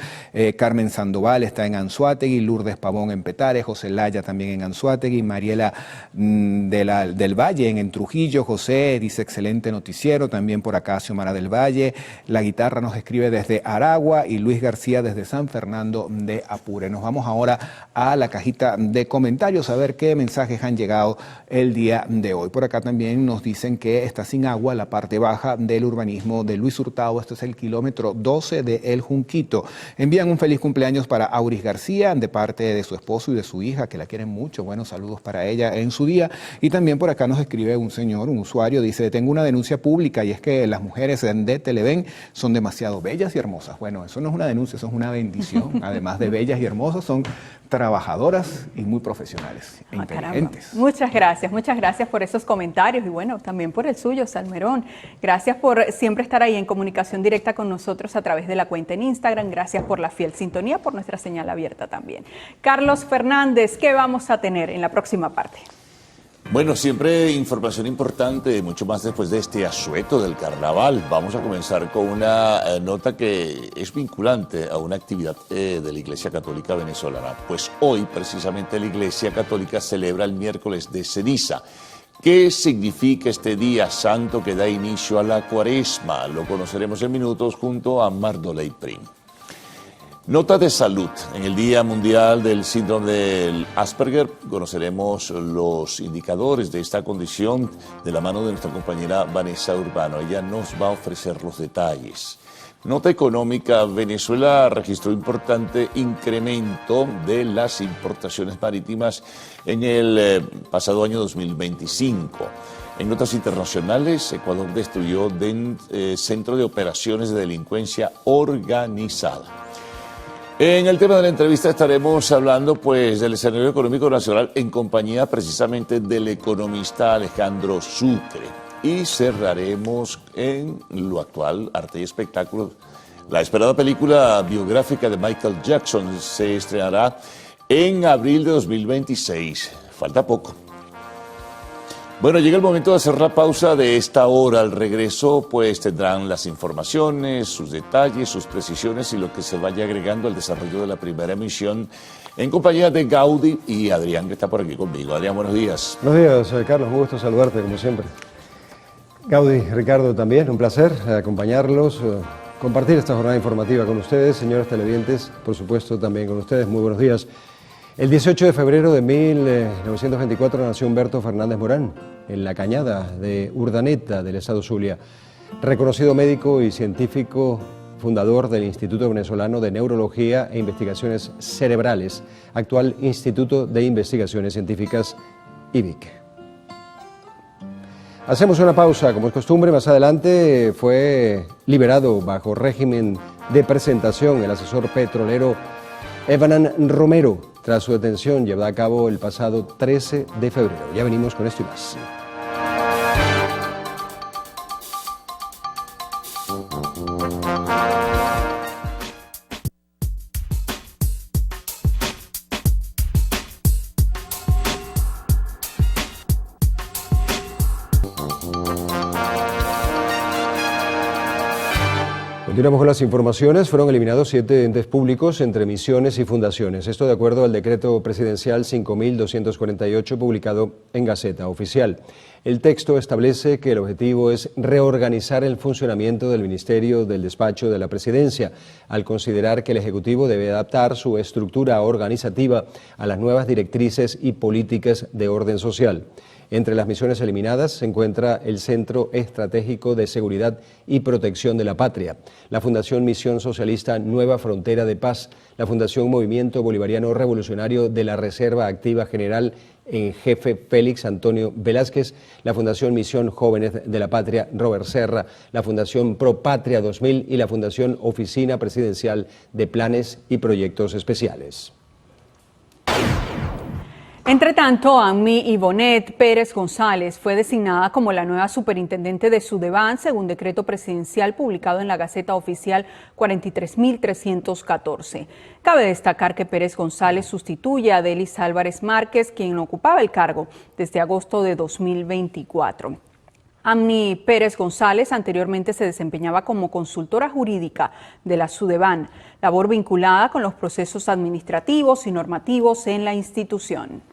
Carmen Sandoval está en Anzoátegui, Lourdes Pavón en Petare, José Laya también en Anzoátegui, Mariela del Valle en Trujillo. José dice excelente noticiero, también por acá Xiomara del Valle. La guitarra nos escribe desde Aragua y Luis García desde San Fernando de Apure. Nos vamos ahora a la cajita de comentarios a ver qué mensajes han llegado el día de hoy. Por acá también nos dicen que está sin agua la parte baja del urbanismo de Luis Hurtado. Este es el kilómetro 12 de El Junquito. Envían un feliz cumpleaños para Auris García de parte de su esposo y de su hija, que la quieren mucho. Buenos saludos para ella en su día. Y también por acá nos escribe escribe un señor, un usuario, dice: tengo una denuncia pública y es que las mujeres de Televen son demasiado bellas y hermosas. Bueno, eso no es una denuncia, eso es una bendición. Además de bellas y hermosas, son trabajadoras y muy profesionales e inteligentes. Caramba. Muchas gracias por esos comentarios y bueno, también por el suyo, Salmerón. Gracias por siempre estar ahí en comunicación directa con nosotros a través de la cuenta en Instagram. Gracias por la fiel sintonía, por nuestra señal abierta también. Carlos Fernández, ¿qué vamos a tener en la próxima parte? Bueno, siempre información importante, mucho más después de este asueto del carnaval. Vamos a comenzar con una nota que es vinculante a una actividad de la Iglesia Católica venezolana. Pues hoy, precisamente, la Iglesia Católica celebra el miércoles de ceniza. ¿Qué significa este día santo que da inicio a la Cuaresma? Lo conoceremos en minutos junto a Mardoley Prim. Nota de salud. En el Día Mundial del Síndrome del Asperger conoceremos los indicadores de esta condición de la mano de nuestra compañera Vanessa Urbano. Ella nos va a ofrecer los detalles. Nota económica. Venezuela registró importante incremento de las importaciones marítimas en el pasado año 2025. En notas internacionales, Ecuador destruyó centro de operaciones de delincuencia organizada. En el tema de la entrevista estaremos hablando pues del escenario económico nacional en compañía precisamente del economista Alejandro Sucre. Y cerraremos en lo actual, arte y espectáculos. La esperada película biográfica de Michael Jackson se estrenará en abril de 2026. Falta poco. Bueno, llega el momento de hacer la pausa de esta hora. Al regreso, pues tendrán las informaciones, sus detalles, sus precisiones y lo que se vaya agregando al desarrollo de la primera emisión en compañía de Gaudí y Adrián, que está por aquí conmigo. Adrián, buenos días. Buenos días, Carlos. Un gusto saludarte, como siempre. Gaudí, Ricardo, también un placer acompañarlos, compartir esta jornada informativa con ustedes, señores televidentes, por supuesto, también con ustedes. Muy buenos días. El 18 de febrero de 1924 nació Humberto Fernández Morán en La Cañada de Urdaneta, del estado Zulia. Reconocido médico y científico, fundador del Instituto Venezolano de Neurología e Investigaciones Cerebrales, actual Instituto de Investigaciones Científicas, IBIC. Hacemos una pausa, como es costumbre. Más adelante fue liberado bajo régimen de presentación el asesor petrolero Evanan Romero, tras su detención llevada a cabo el pasado 13 de febrero. Ya venimos con esto y más. Continuamos con las informaciones. Fueron eliminados 7 entes públicos entre misiones y fundaciones. Esto de acuerdo al decreto presidencial 5.248 publicado en Gaceta Oficial. El texto establece que el objetivo es reorganizar el funcionamiento del Ministerio del Despacho de la Presidencia, al considerar que el Ejecutivo debe adaptar su estructura organizativa a las nuevas directrices y políticas de orden social. Entre las misiones eliminadas se encuentra el Centro Estratégico de Seguridad y Protección de la Patria, la Fundación Misión Socialista Nueva Frontera de Paz, la Fundación Movimiento Bolivariano Revolucionario de la Reserva Activa General en Jefe Félix Antonio Velázquez, la Fundación Misión Jóvenes de la Patria Robert Serra, la Fundación Pro Patria 2000 y la Fundación Oficina Presidencial de Planes y Proyectos Especiales. Entre tanto, Ammi Ivonet Pérez González fue designada como la nueva superintendente de Sudeban, según decreto presidencial publicado en la Gaceta Oficial 43.314. Cabe destacar que Pérez González sustituye a Delis Álvarez Márquez, quien ocupaba el cargo desde agosto de 2024. Ammi Pérez González anteriormente se desempeñaba como consultora jurídica de la Sudeban, labor vinculada con los procesos administrativos y normativos en la institución.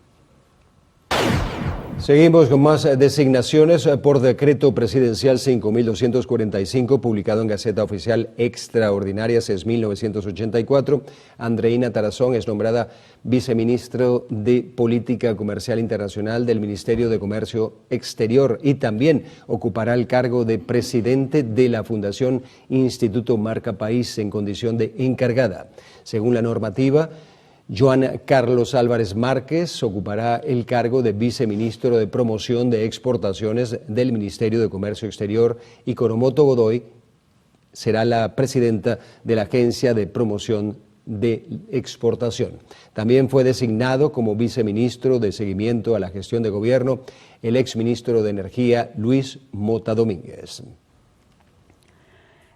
Seguimos con más designaciones por decreto presidencial 5.245, publicado en Gaceta Oficial Extraordinaria 6.984. Andreina Tarazón es nombrada viceministro de Política Comercial Internacional del Ministerio de Comercio Exterior y también ocupará el cargo de presidente de la Fundación Instituto Marca País en condición de encargada. Según la normativa, Joan Carlos Álvarez Márquez ocupará el cargo de viceministro de Promoción de Exportaciones del Ministerio de Comercio Exterior y Coromoto Godoy será la presidenta de la Agencia de Promoción de Exportación. También fue designado como viceministro de Seguimiento a la Gestión de Gobierno el exministro de Energía Luis Mota Domínguez.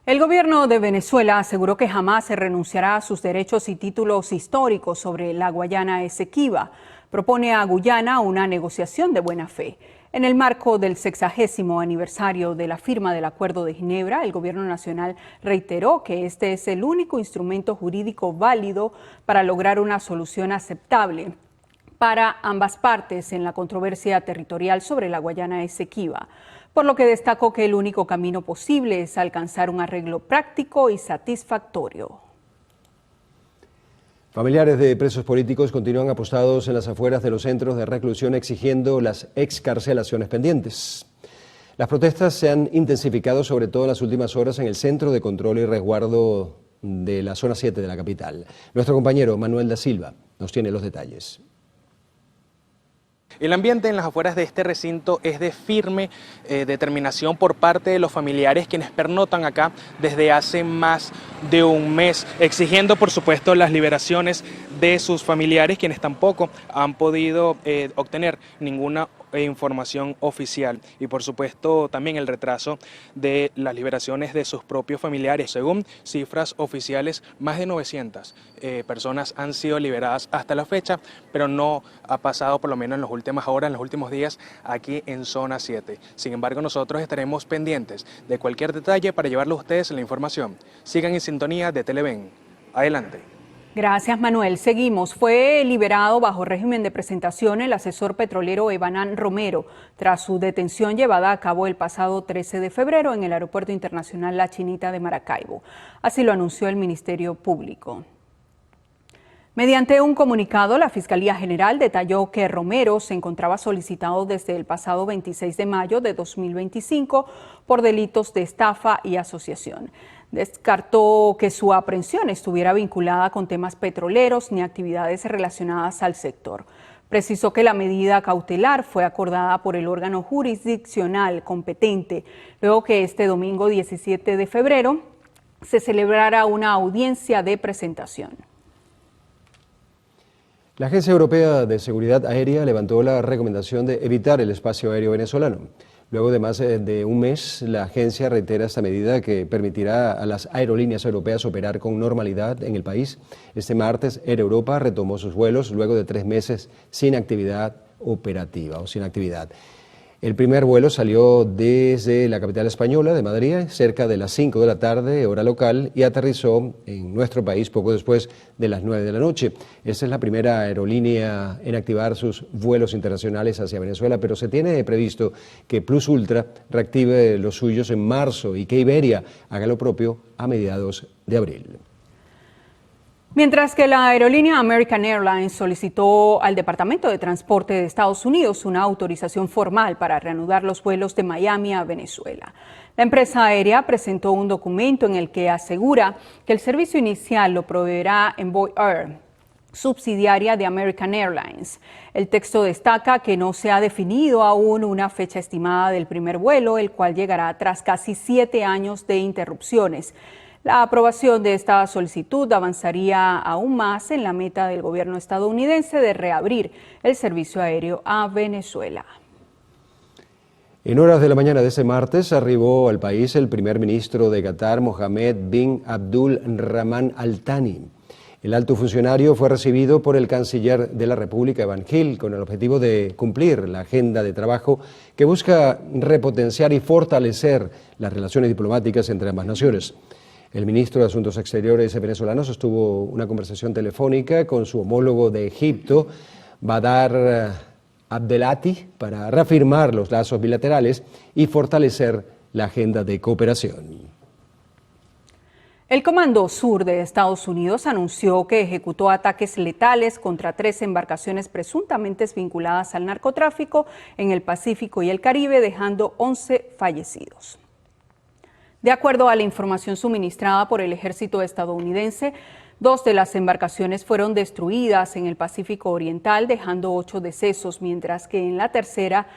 El gobierno de Venezuela aseguró que jamás se renunciará a sus derechos y títulos históricos sobre la Guayana Esequiba. Propone a Guyana una negociación de buena fe. En el marco del 60º aniversario de la firma del Acuerdo de Ginebra, el Gobierno Nacional reiteró que este es el único instrumento jurídico válido para lograr una solución aceptable para ambas partes en la controversia territorial sobre la Guayana Esequiba, por lo que destacó que el único camino posible es alcanzar un arreglo práctico y satisfactorio. Familiares de presos políticos continúan apostados en las afueras de los centros de reclusión exigiendo las excarcelaciones pendientes. Las protestas se han intensificado sobre todo en las últimas horas en el Centro de Control y Resguardo de la Zona 7 de la capital. Nuestro compañero Manuel da Silva nos tiene los detalles. El ambiente en las afueras de este recinto es de firme determinación por parte de los familiares quienes pernotan acá desde hace más de un mes, exigiendo por supuesto las liberaciones de sus familiares quienes tampoco han podido obtener ninguna información oficial y por supuesto también el retraso de las liberaciones de sus propios familiares. Según cifras oficiales, más de 900 personas han sido liberadas hasta la fecha, pero no ha pasado por lo menos en las últimas horas, en los últimos días aquí en Zona 7. Sin embargo, nosotros estaremos pendientes de cualquier detalle para llevarle a ustedes la información. Sigan en sintonía de Televen. Adelante. Gracias, Manuel. Seguimos. Fue liberado bajo régimen de presentación el asesor petrolero Evanán Romero tras su detención llevada a cabo el pasado 13 de febrero en el Aeropuerto Internacional La Chinita de Maracaibo. Así lo anunció el Ministerio Público. Mediante un comunicado, la Fiscalía General detalló que Romero se encontraba solicitado desde el pasado 26 de mayo de 2025 por delitos de estafa y asociación. Descartó que su aprehensión estuviera vinculada con temas petroleros ni actividades relacionadas al sector. Precisó que la medida cautelar fue acordada por el órgano jurisdiccional competente, luego que este domingo 17 de febrero se celebrara una audiencia de presentación. La Agencia Europea de Seguridad Aérea levantó la recomendación de evitar el espacio aéreo venezolano. Luego de más de un mes, la agencia reitera esta medida que permitirá a las aerolíneas europeas operar con normalidad en el país. Este martes, Air Europa retomó sus vuelos luego de 3 meses sin actividad operativa o sin actividad. El primer vuelo salió desde la capital española de Madrid, cerca de las 5 de la tarde, hora local, y aterrizó en nuestro país poco después de las 9 de la noche. Esta es la primera aerolínea en activar sus vuelos internacionales hacia Venezuela, pero se tiene previsto que Plus Ultra reactive los suyos en marzo y que Iberia haga lo propio a mediados de abril. Mientras que la aerolínea American Airlines solicitó al Departamento de Transporte de Estados Unidos una autorización formal para reanudar los vuelos de Miami a Venezuela. La empresa aérea presentó un documento en el que asegura que el servicio inicial lo proveerá Envoy Air, subsidiaria de American Airlines. El texto destaca que no se ha definido aún una fecha estimada del primer vuelo, el cual llegará tras casi 7 años de interrupciones. La aprobación de esta solicitud avanzaría aún más en la meta del gobierno estadounidense de reabrir el servicio aéreo a Venezuela. En horas de la mañana de ese martes arribó al país el primer ministro de Qatar, Mohammed bin Abdul Rahman Al Thani. El alto funcionario fue recibido por el canciller de la República, Evan Hill, con el objetivo de cumplir la agenda de trabajo que busca repotenciar y fortalecer las relaciones diplomáticas entre ambas naciones. El ministro de Asuntos Exteriores venezolano sostuvo una conversación telefónica con su homólogo de Egipto, Badar Abdelati, para reafirmar los lazos bilaterales y fortalecer la agenda de cooperación. El Comando Sur de Estados Unidos anunció que ejecutó ataques letales contra 3 embarcaciones presuntamente vinculadas al narcotráfico en el Pacífico y el Caribe, dejando 11 fallecidos. De acuerdo a la información suministrada por el ejército estadounidense, 2 de las embarcaciones fueron destruidas en el Pacífico Oriental, dejando 8 decesos, mientras que en la tercera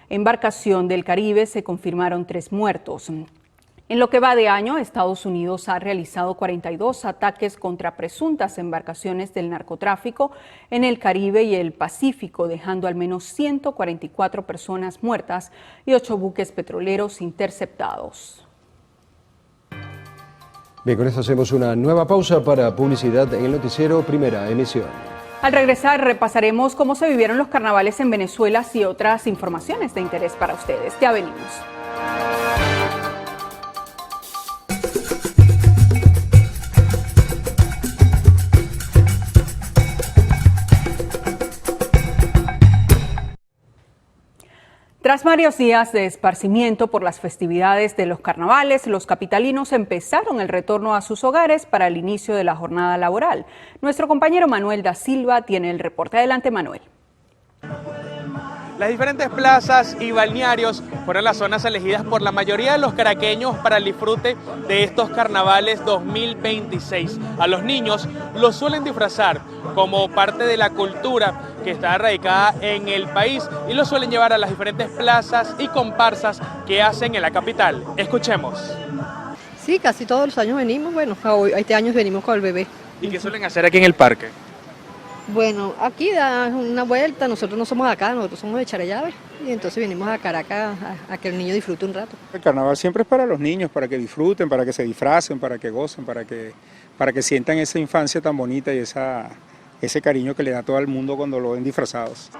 embarcación del Caribe se confirmaron 3 muertos. En lo que va de año, Estados Unidos ha realizado 42 ataques contra presuntas embarcaciones del narcotráfico en el Caribe y el Pacífico, dejando al menos 144 personas muertas y 8 buques petroleros interceptados. Bien, con esto hacemos una nueva pausa para publicidad en el noticiero Primera Emisión. Al regresar repasaremos cómo se vivieron los carnavales en Venezuela y otras informaciones de interés para ustedes. Ya venimos. Tras varios días de esparcimiento por las festividades de los carnavales, los capitalinos empezaron el retorno a sus hogares para el inicio de la jornada laboral. Nuestro compañero Manuel da Silva tiene el reporte. Adelante, Manuel. Las diferentes plazas y balnearios fueron las zonas elegidas por la mayoría de los caraqueños para el disfrute de estos carnavales 2026. A los niños los suelen disfrazar como parte de la cultura que está radicada en el país y los suelen llevar a las diferentes plazas y comparsas que hacen en la capital. Escuchemos. Sí, casi todos los años venimos, bueno, este año venimos con el bebé. ¿Y qué suelen hacer aquí en el parque? Bueno, aquí da una vuelta, nosotros no somos de acá, nosotros somos de Charallave y entonces venimos a Caracas a que el niño disfrute un rato. El carnaval siempre es para los niños, para que disfruten, para que se disfracen, para que gocen, para que sientan esa infancia tan bonita y ese cariño que le da a todo el mundo cuando lo ven disfrazados.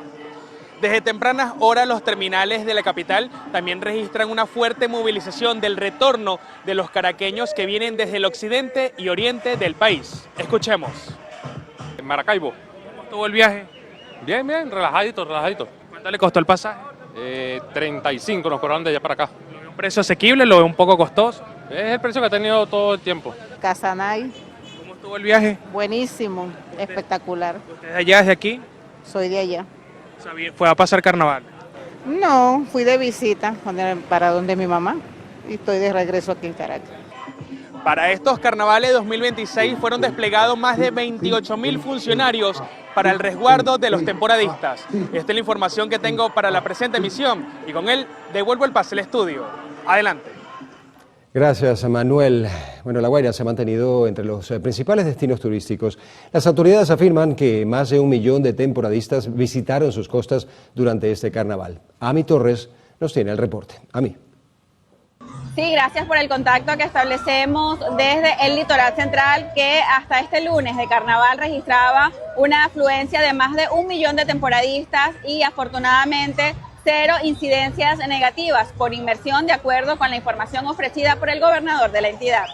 Desde tempranas horas los terminales de la capital también registran una fuerte movilización del retorno de los caraqueños que vienen desde el occidente y oriente del país. Escuchemos. En Maracaibo. ¿Cómo estuvo el viaje? Bien, relajadito. ¿Cuánto le costó el pasaje? 35 nos cobraron de allá para acá. ¿Lo ve un precio asequible? ¿Lo ve un poco costoso? Es el precio que ha tenido todo el tiempo. Casanay. ¿Cómo estuvo el viaje? Buenísimo, espectacular. ¿Usted es de allá, desde aquí? Soy de allá. ¿Fue a pasar carnaval? No, fui de visita para donde mi mamá y estoy de regreso aquí en Caracas. Para estos carnavales 2026 fueron desplegados más de 28.000 funcionarios para el resguardo de los temporadistas. Esta es la información que tengo para la presente emisión y con él devuelvo el pase al estudio. Adelante. Gracias, Manuel. Bueno, La Guaira se ha mantenido entre los principales destinos turísticos. Las autoridades afirman que más de 1 millón de temporadistas visitaron sus costas durante este carnaval. Ami Torres nos tiene el reporte. Ami. Sí, gracias por el contacto que establecemos desde el litoral central, que hasta este lunes de carnaval registraba una afluencia de más de 1 millón de temporadistas y afortunadamente 0 incidencias negativas por inmersión, de acuerdo con la información ofrecida por el gobernador de la entidad.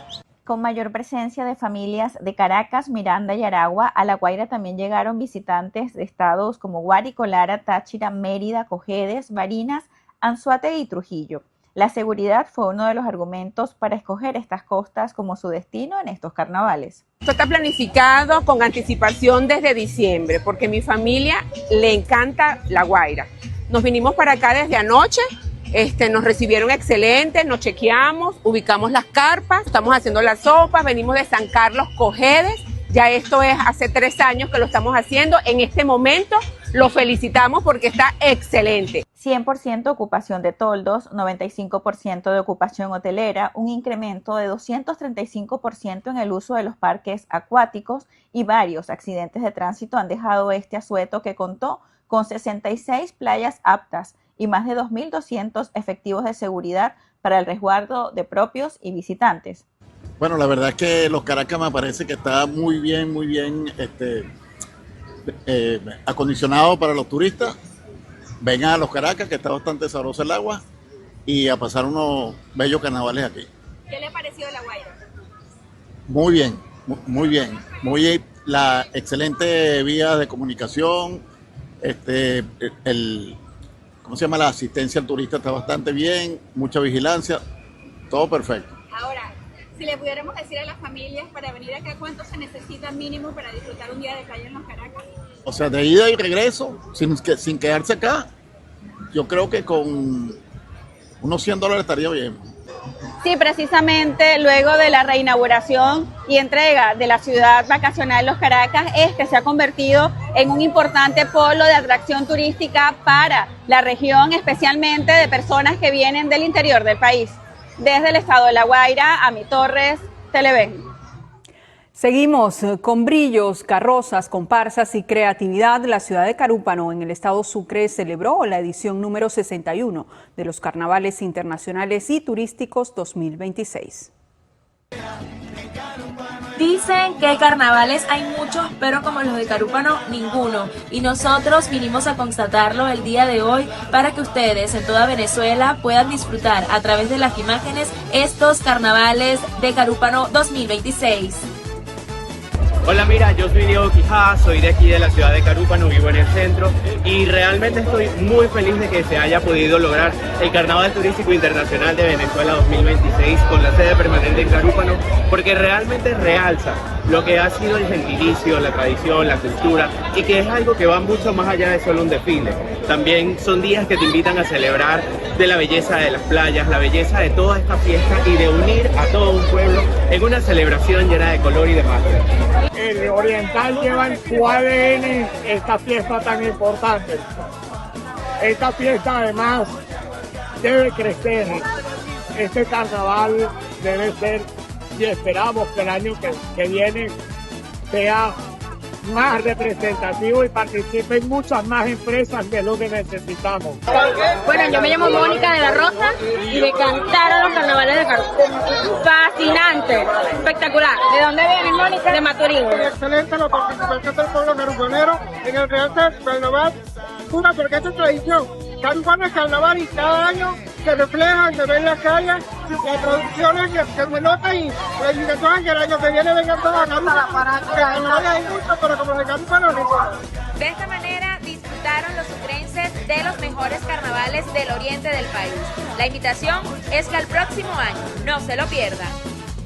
Con mayor presencia de familias de Caracas, Miranda y Aragua, a La Guaira también llegaron visitantes de estados como Guárico, Lara, Táchira, Mérida, Cojedes, Barinas, Anzoátegui y Trujillo. La seguridad fue uno de los argumentos para escoger estas costas como su destino en estos carnavales. Esto está planificado con anticipación desde diciembre, porque a mi familia le encanta La Guaira. Nos vinimos para acá desde anoche, nos recibieron excelente, nos chequeamos, ubicamos las carpas, estamos haciendo las sopas, venimos de San Carlos, Cojedes. Ya esto es hace 3 años que lo estamos haciendo. En este momento lo felicitamos porque está excelente. 100% ocupación de toldos, 95% de ocupación hotelera, un incremento de 235% en el uso de los parques acuáticos y varios accidentes de tránsito han dejado este asueto que contó con 66 playas aptas y más de 2.200 efectivos de seguridad para el resguardo de propios y visitantes. Bueno, la verdad es que Los Caracas me parece que está muy bien acondicionado para los turistas. Vengan a Los Caracas, que está bastante sabroso el agua, y a pasar unos bellos carnavales aquí. ¿Qué le ha parecido La Guaira? Muy bien, muy bien. La excelente vía de comunicación, ¿cómo se llama? La asistencia al turista está bastante bien, mucha vigilancia, todo perfecto. Ahora, si le pudiéramos decir a las familias para venir acá, ¿cuánto se necesita mínimo para disfrutar un día de playa en Los Caracas? O sea, de ida y regreso, sin quedarse acá, yo creo que con unos $100 estaría bien. Sí, precisamente luego de la reinauguración y entrega de la ciudad vacacional Los Caracas, este se ha convertido en un importante polo de atracción turística para la región, especialmente de personas que vienen del interior del país. Desde el estado de La Guaira, Ami Torres, Televen. Seguimos con brillos, carrozas, comparsas y creatividad. La ciudad de Carúpano, en el estado Sucre, celebró la edición número 61 de los Carnavales Internacionales y Turísticos 2026. Dicen que carnavales hay muchos, pero como los de Carúpano, ninguno. Y nosotros vinimos a constatarlo el día de hoy para que ustedes en toda Venezuela puedan disfrutar a través de las imágenes estos carnavales de Carúpano 2026. Hola, mira, yo soy Diego Quijada, soy de aquí de la ciudad de Carúpano, vivo en el centro y realmente estoy muy feliz de que se haya podido lograr el Carnaval Turístico Internacional de Venezuela 2026 con la sede permanente en Carúpano, porque realmente realza lo que ha sido el gentilicio, la tradición, la cultura y que es algo que va mucho más allá de solo un desfile. También son días que te invitan a celebrar de la belleza de las playas, la belleza de toda esta fiesta y de unir a todo un pueblo en una celebración llena de color y de magia. El oriental lleva en su ADN esta fiesta tan importante. Esta fiesta además debe crecer. Este carnaval debe ser, y esperamos que el año que viene sea más representativo y participen muchas más empresas de lo que necesitamos. Bueno, yo me llamo Mónica de la Rosa y me encantaron los carnavales de Carúpano. Fascinante, espectacular. ¿De dónde vienen, Mónica? De Maturín. Excelente la participación del pueblo carupanero en el Real Carnaval. Una, porque esta es tradición. Carúpano es carnaval y cada año se refleja, se ve en las calles, las traducciones que se notan y la invitación es que el año que viene vengan todos a Carúpano. Carnaval hay mucho, pero como de Carúpano no. De esta manera disfrutaron los sucrenses de los mejores carnavales del oriente del país. La invitación es que al próximo año no se lo pierdan.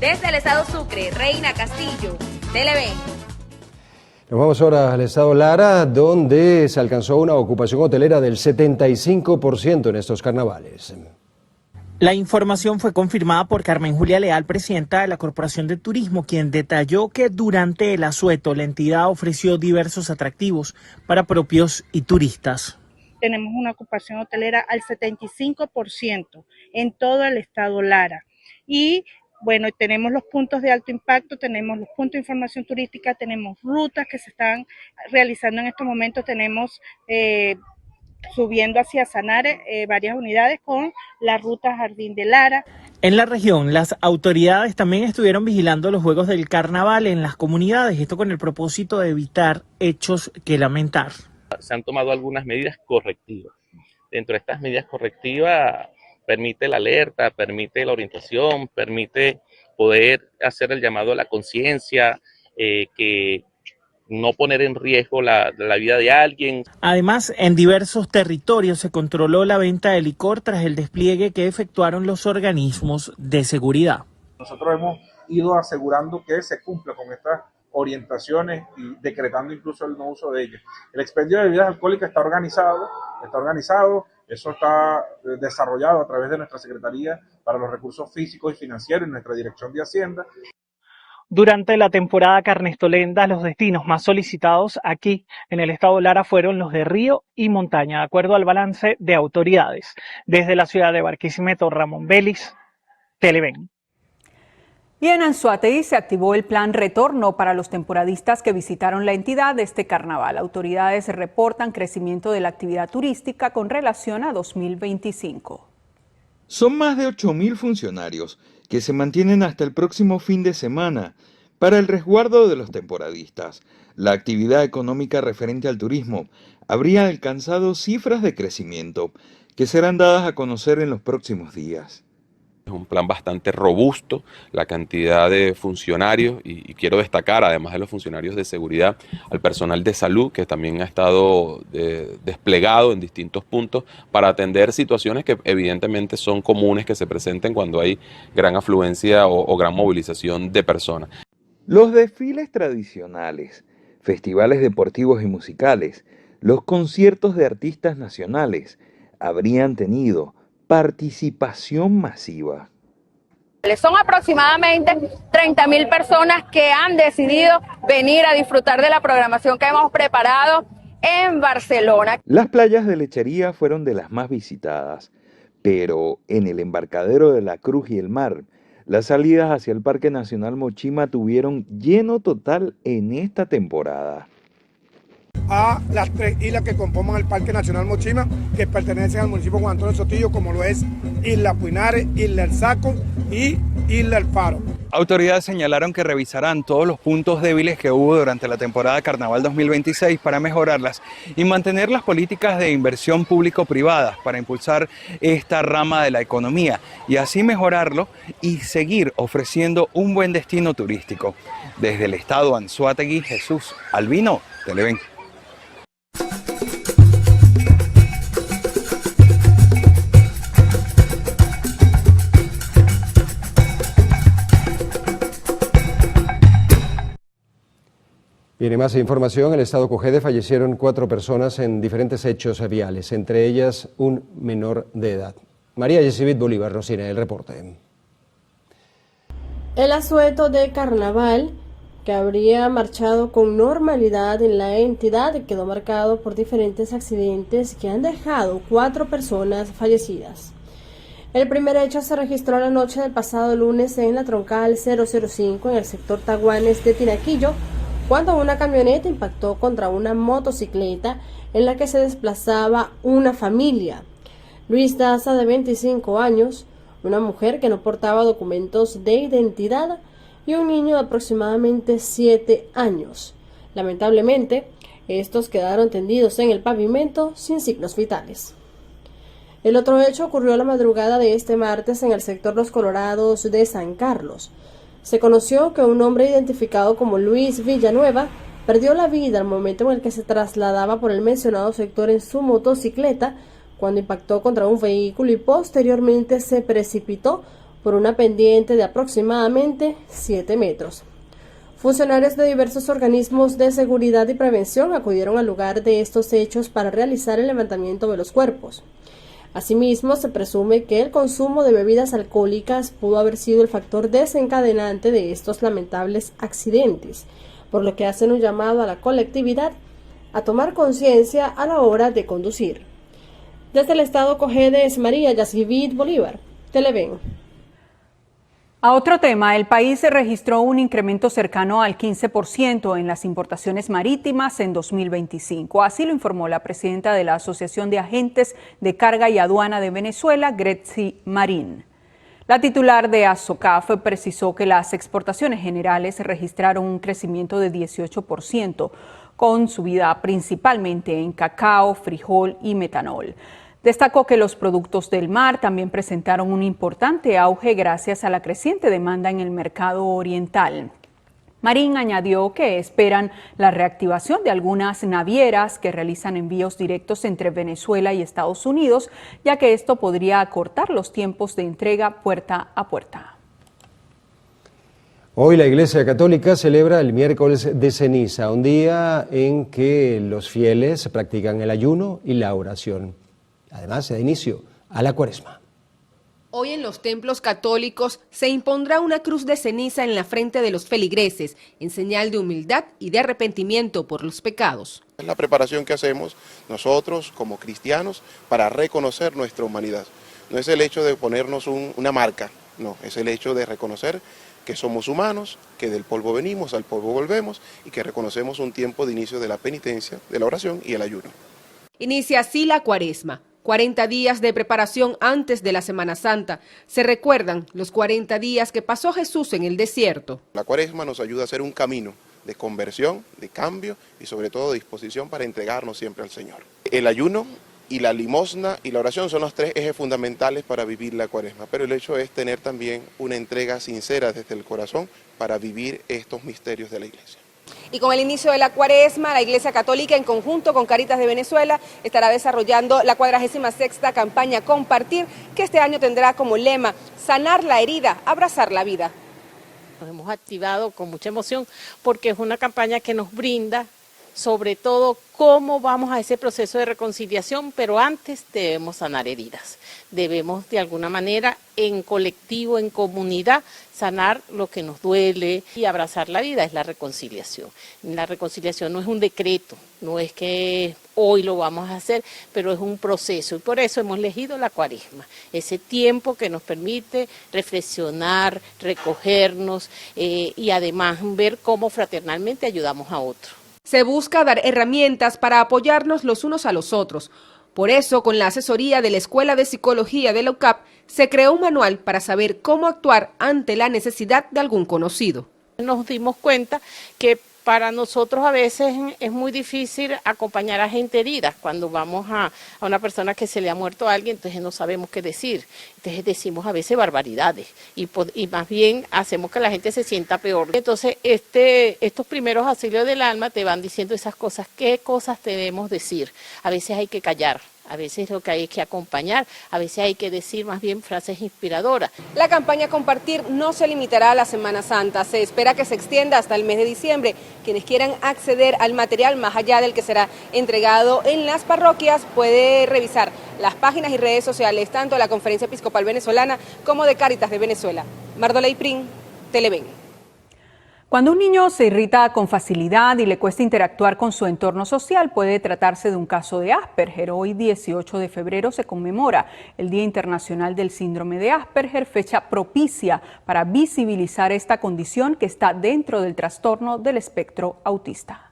Desde el estado Sucre, Reina Castillo, Televen. Nos vamos ahora al estado Lara, donde se alcanzó una ocupación hotelera del 75% en estos carnavales. La información fue confirmada por Carmen Julia Leal, presidenta de la Corporación de Turismo, quien detalló que durante el asueto la entidad ofreció diversos atractivos para propios y turistas. Tenemos una ocupación hotelera al 75% en todo el estado Lara. Y bueno, tenemos los puntos de alto impacto, tenemos los puntos de información turística, tenemos rutas que se están realizando en estos momentos, tenemos subiendo hacia Sanare varias unidades con la ruta Jardín de Lara. En la región, las autoridades también estuvieron vigilando los juegos del carnaval en las comunidades, esto con el propósito de evitar hechos que lamentar. Se han tomado algunas medidas correctivas. Dentro de estas medidas correctivas permite la alerta, permite la orientación, permite poder hacer el llamado a la conciencia, que no poner en riesgo la vida de alguien. Además, en diversos territorios se controló la venta de licor tras el despliegue que efectuaron los organismos de seguridad. Nosotros hemos ido asegurando que se cumpla con estas orientaciones y decretando incluso el no uso de ellas. El expendio de bebidas alcohólicas está organizado, eso está desarrollado a través de nuestra Secretaría para los Recursos Físicos y Financieros y nuestra Dirección de Hacienda. Durante la temporada carnestolenda, los destinos más solicitados aquí en el estado Lara fueron los de río y montaña, de acuerdo al balance de autoridades. Desde la ciudad de Barquisimeto, Ramón Vélez, Televen. Y en Anzoátegui se activó el plan retorno para los temporadistas que visitaron la entidad de este carnaval. Autoridades reportan crecimiento de la actividad turística con relación a 2025. Son más de 8.000 funcionarios que se mantienen hasta el próximo fin de semana para el resguardo de los temporadistas. La actividad económica referente al turismo habría alcanzado cifras de crecimiento que serán dadas a conocer en los próximos días. Es un plan bastante robusto, la cantidad de funcionarios, y quiero destacar, además de los funcionarios de seguridad, al personal de salud que también ha estado desplegado en distintos puntos para atender situaciones que evidentemente son comunes que se presenten cuando hay gran afluencia o gran movilización de personas. Los desfiles tradicionales, festivales deportivos y musicales, los conciertos de artistas nacionales habrían tenido participación masiva. Son aproximadamente 30.000 personas que han decidido venir a disfrutar de la programación que hemos preparado en Barcelona. Las playas de Lechería fueron de las más visitadas, pero en el embarcadero de la Cruz y el Mar, las salidas hacia el Parque Nacional Mochima tuvieron lleno total en esta temporada. A las 3 islas que conforman el Parque Nacional Mochima, que pertenecen al municipio de Juan Antonio Sotillo, como lo es Isla Puinares, Isla El Saco y Isla El Faro. Autoridades señalaron que revisarán todos los puntos débiles que hubo durante la temporada Carnaval 2026 para mejorarlas y mantener las políticas de inversión público-privada para impulsar esta rama de la economía y así mejorarlo y seguir ofreciendo un buen destino turístico. Desde el estado Anzoátegui, Jesús Albino, Televen. Viene más información. En el estado Cogede fallecieron 4 personas en diferentes hechos viales, entre ellas un menor de edad. María Yesivit Bolívar nos tiene el reporte. El asueto de carnaval, que habría marchado con normalidad en la entidad, quedó marcado por diferentes accidentes que han dejado 4 personas fallecidas. El primer hecho se registró la noche del pasado lunes en la troncal 005 en el sector Taguanes de Tinaquillo, cuando una camioneta impactó contra una motocicleta en la que se desplazaba una familia. Luis Daza, de 25 años, una mujer que no portaba documentos de identidad y un niño de aproximadamente 7 años. Lamentablemente, estos quedaron tendidos en el pavimento sin signos vitales. El otro hecho ocurrió la madrugada de este martes en el sector Los Colorados de San Carlos. Se conoció que un hombre identificado como Luis Villanueva perdió la vida al momento en el que se trasladaba por el mencionado sector en su motocicleta cuando impactó contra un vehículo y posteriormente se precipitó por una pendiente de aproximadamente 7 metros. Funcionarios de diversos organismos de seguridad y prevención acudieron al lugar de estos hechos para realizar el levantamiento de los cuerpos. Asimismo, se presume que el consumo de bebidas alcohólicas pudo haber sido el factor desencadenante de estos lamentables accidentes, por lo que hacen un llamado a la colectividad a tomar conciencia a la hora de conducir. Desde el estado Cogede es María Yasgivit Bolívar, Televen. A otro tema, el país registró un incremento cercano al 15% en las importaciones marítimas en 2025. Así lo informó la presidenta de la Asociación de Agentes de Carga y Aduana de Venezuela, Gretzi Marín. La titular de ASOCAF precisó que las exportaciones generales registraron un crecimiento de 18%, con subida principalmente en cacao, frijol y metanol. Destacó que los productos del mar también presentaron un importante auge gracias a la creciente demanda en el mercado oriental. Marín añadió que esperan la reactivación de algunas navieras que realizan envíos directos entre Venezuela y Estados Unidos, ya que esto podría acortar los tiempos de entrega puerta a puerta. Hoy la Iglesia Católica celebra el miércoles de ceniza, un día en que los fieles practican el ayuno y la oración. Además, se da inicio a la Cuaresma. Hoy en los templos católicos se impondrá una cruz de ceniza en la frente de los feligreses, en señal de humildad y de arrepentimiento por los pecados. Es la preparación que hacemos nosotros como cristianos para reconocer nuestra humanidad. No es el hecho de ponernos una marca, no, es el hecho de reconocer que somos humanos, que del polvo venimos, al polvo volvemos y que reconocemos un tiempo de inicio de la penitencia, de la oración y el ayuno. Inicia así la Cuaresma. 40 días de preparación antes de la Semana Santa. Se recuerdan los 40 días que pasó Jesús en el desierto. La Cuaresma nos ayuda a hacer un camino de conversión, de cambio y sobre todo de disposición para entregarnos siempre al Señor. El ayuno y la limosna y la oración son los 3 ejes fundamentales para vivir la Cuaresma, pero el hecho es tener también una entrega sincera desde el corazón para vivir estos misterios de la Iglesia. Y con el inicio de la Cuaresma, la Iglesia Católica, en conjunto con Cáritas de Venezuela, estará desarrollando la 46ª campaña Compartir, que este año tendrá como lema sanar la herida, abrazar la vida. Nos hemos activado con mucha emoción porque es una campaña que nos brinda sobre todo cómo vamos a ese proceso de reconciliación, pero antes debemos sanar heridas. Debemos de alguna manera en colectivo, en comunidad, sanar lo que nos duele y abrazar la vida, es la reconciliación. La reconciliación no es un decreto, no es que hoy lo vamos a hacer, pero es un proceso y por eso hemos elegido la Cuaresma, ese tiempo que nos permite reflexionar, recogernos y además ver cómo fraternalmente ayudamos a otros. Se busca dar herramientas para apoyarnos los unos a los otros. Por eso, con la asesoría de la Escuela de Psicología de la UCAP, se creó un manual para saber cómo actuar ante la necesidad de algún conocido. Nos dimos cuenta que para nosotros a veces es muy difícil acompañar a gente herida. Cuando vamos a una persona que se le ha muerto a alguien, entonces no sabemos qué decir. Entonces decimos a veces barbaridades y más bien hacemos que la gente se sienta peor. Entonces estos primeros auxilios del alma te van diciendo esas cosas, qué cosas debemos decir. A veces hay que callar. A veces lo que hay que acompañar, a veces hay que decir más bien frases inspiradoras. La campaña Compartir no se limitará a la Semana Santa, se espera que se extienda hasta el mes de diciembre. Quienes quieran acceder al material más allá del que será entregado en las parroquias puede revisar las páginas y redes sociales tanto de la Conferencia Episcopal Venezolana como de Cáritas de Venezuela. Mardoley Prin, Televen. Cuando un niño se irrita con facilidad y le cuesta interactuar con su entorno social, puede tratarse de un caso de Asperger. Hoy, 18 de febrero, se conmemora el Día Internacional del Síndrome de Asperger, fecha propicia para visibilizar esta condición que está dentro del trastorno del espectro autista.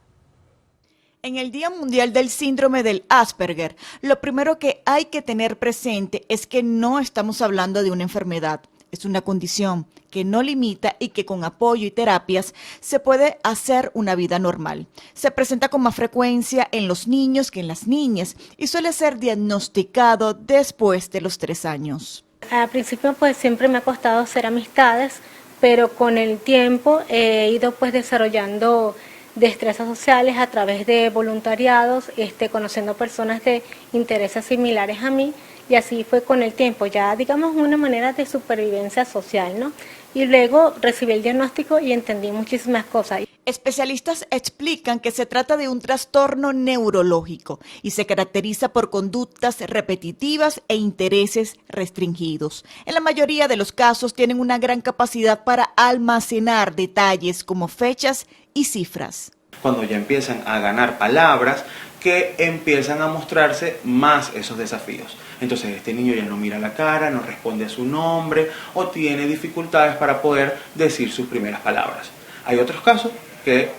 En el Día Mundial del Síndrome del Asperger, lo primero que hay que tener presente es que no estamos hablando de una enfermedad. Es una condición que no limita y que con apoyo y terapias se puede hacer una vida normal. Se presenta con más frecuencia en los niños que en las niñas y suele ser diagnosticado después de los 3 años. Al principio pues siempre me ha costado hacer amistades, pero con el tiempo he ido pues desarrollando destrezas sociales a través de voluntariados, conociendo personas de intereses similares a mí. Y así fue con el tiempo, ya digamos una manera de supervivencia social, ¿no? Y luego recibí el diagnóstico y entendí muchísimas cosas. Especialistas explican que se trata de un trastorno neurológico y se caracteriza por conductas repetitivas e intereses restringidos. En la mayoría de los casos tienen una gran capacidad para almacenar detalles como fechas y cifras. Cuando ya empiezan a ganar palabras que empiezan a mostrarse más esos desafíos. Entonces este niño ya no mira la cara, no responde a su nombre o tiene dificultades para poder decir sus primeras palabras. Hay otros casos que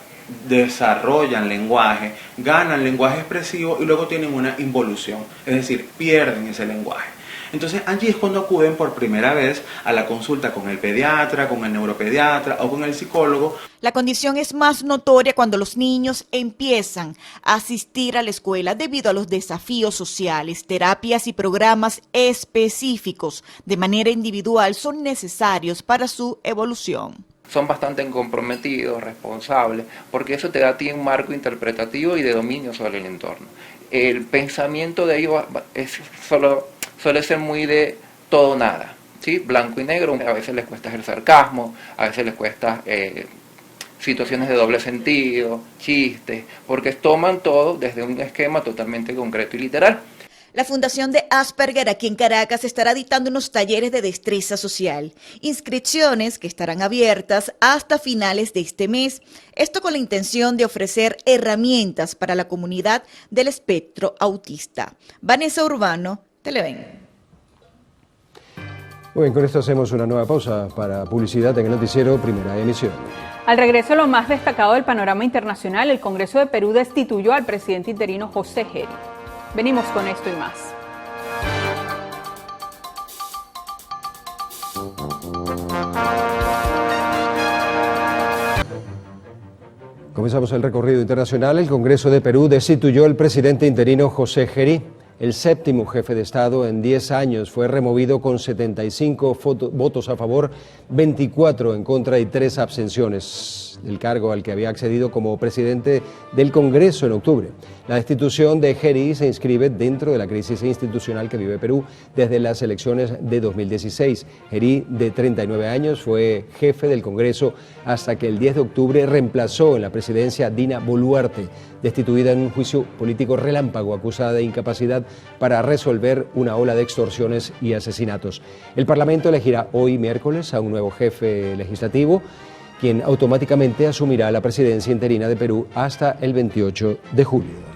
desarrollan lenguaje, ganan lenguaje expresivo y luego tienen una involución, es decir, pierden ese lenguaje. Entonces allí es cuando acuden por primera vez a la consulta con el pediatra, con el neuropediatra o con el psicólogo. La condición es más notoria cuando los niños empiezan a asistir a la escuela debido a los desafíos sociales. Terapias y programas específicos de manera individual son necesarios para su evolución. Son bastante comprometidos, responsables, porque eso te da a ti un marco interpretativo y de dominio sobre el entorno. El pensamiento de ellos suele ser muy de todo o nada, ¿sí? Blanco y negro. A veces les cuesta el sarcasmo, a veces les cuesta situaciones de doble sentido, chistes, porque toman todo desde un esquema totalmente concreto y literal. La Fundación de Asperger aquí en Caracas estará dictando unos talleres de destreza social, inscripciones que estarán abiertas hasta finales de este mes, esto con la intención de ofrecer herramientas para la comunidad del espectro autista. Vanessa Urbano, Televen. Muy bien, con esto hacemos una nueva pausa para publicidad en el noticiero Primera Emisión. Al regreso, lo más destacado del panorama internacional, el Congreso de Perú destituyó al presidente interino José Geri. Venimos con esto y más. Comenzamos el recorrido internacional. El Congreso de Perú destituyó al presidente interino José Geri. El séptimo jefe de Estado en 10 años fue removido con 75 votos a favor, 24 en contra y 3 abstenciones del cargo al que había accedido como presidente del Congreso en octubre. La destitución de Geri se inscribe dentro de la crisis institucional que vive Perú desde las elecciones de 2016. Geri, de 39 años, fue jefe del Congreso hasta que el 10 de octubre reemplazó en la presidencia a Dina Boluarte. destituida en un juicio político relámpago, acusada de incapacidad para resolver una ola de extorsiones y asesinatos. El Parlamento elegirá hoy, miércoles, a un nuevo jefe legislativo, quien automáticamente asumirá la presidencia interina de Perú hasta el 28 de julio.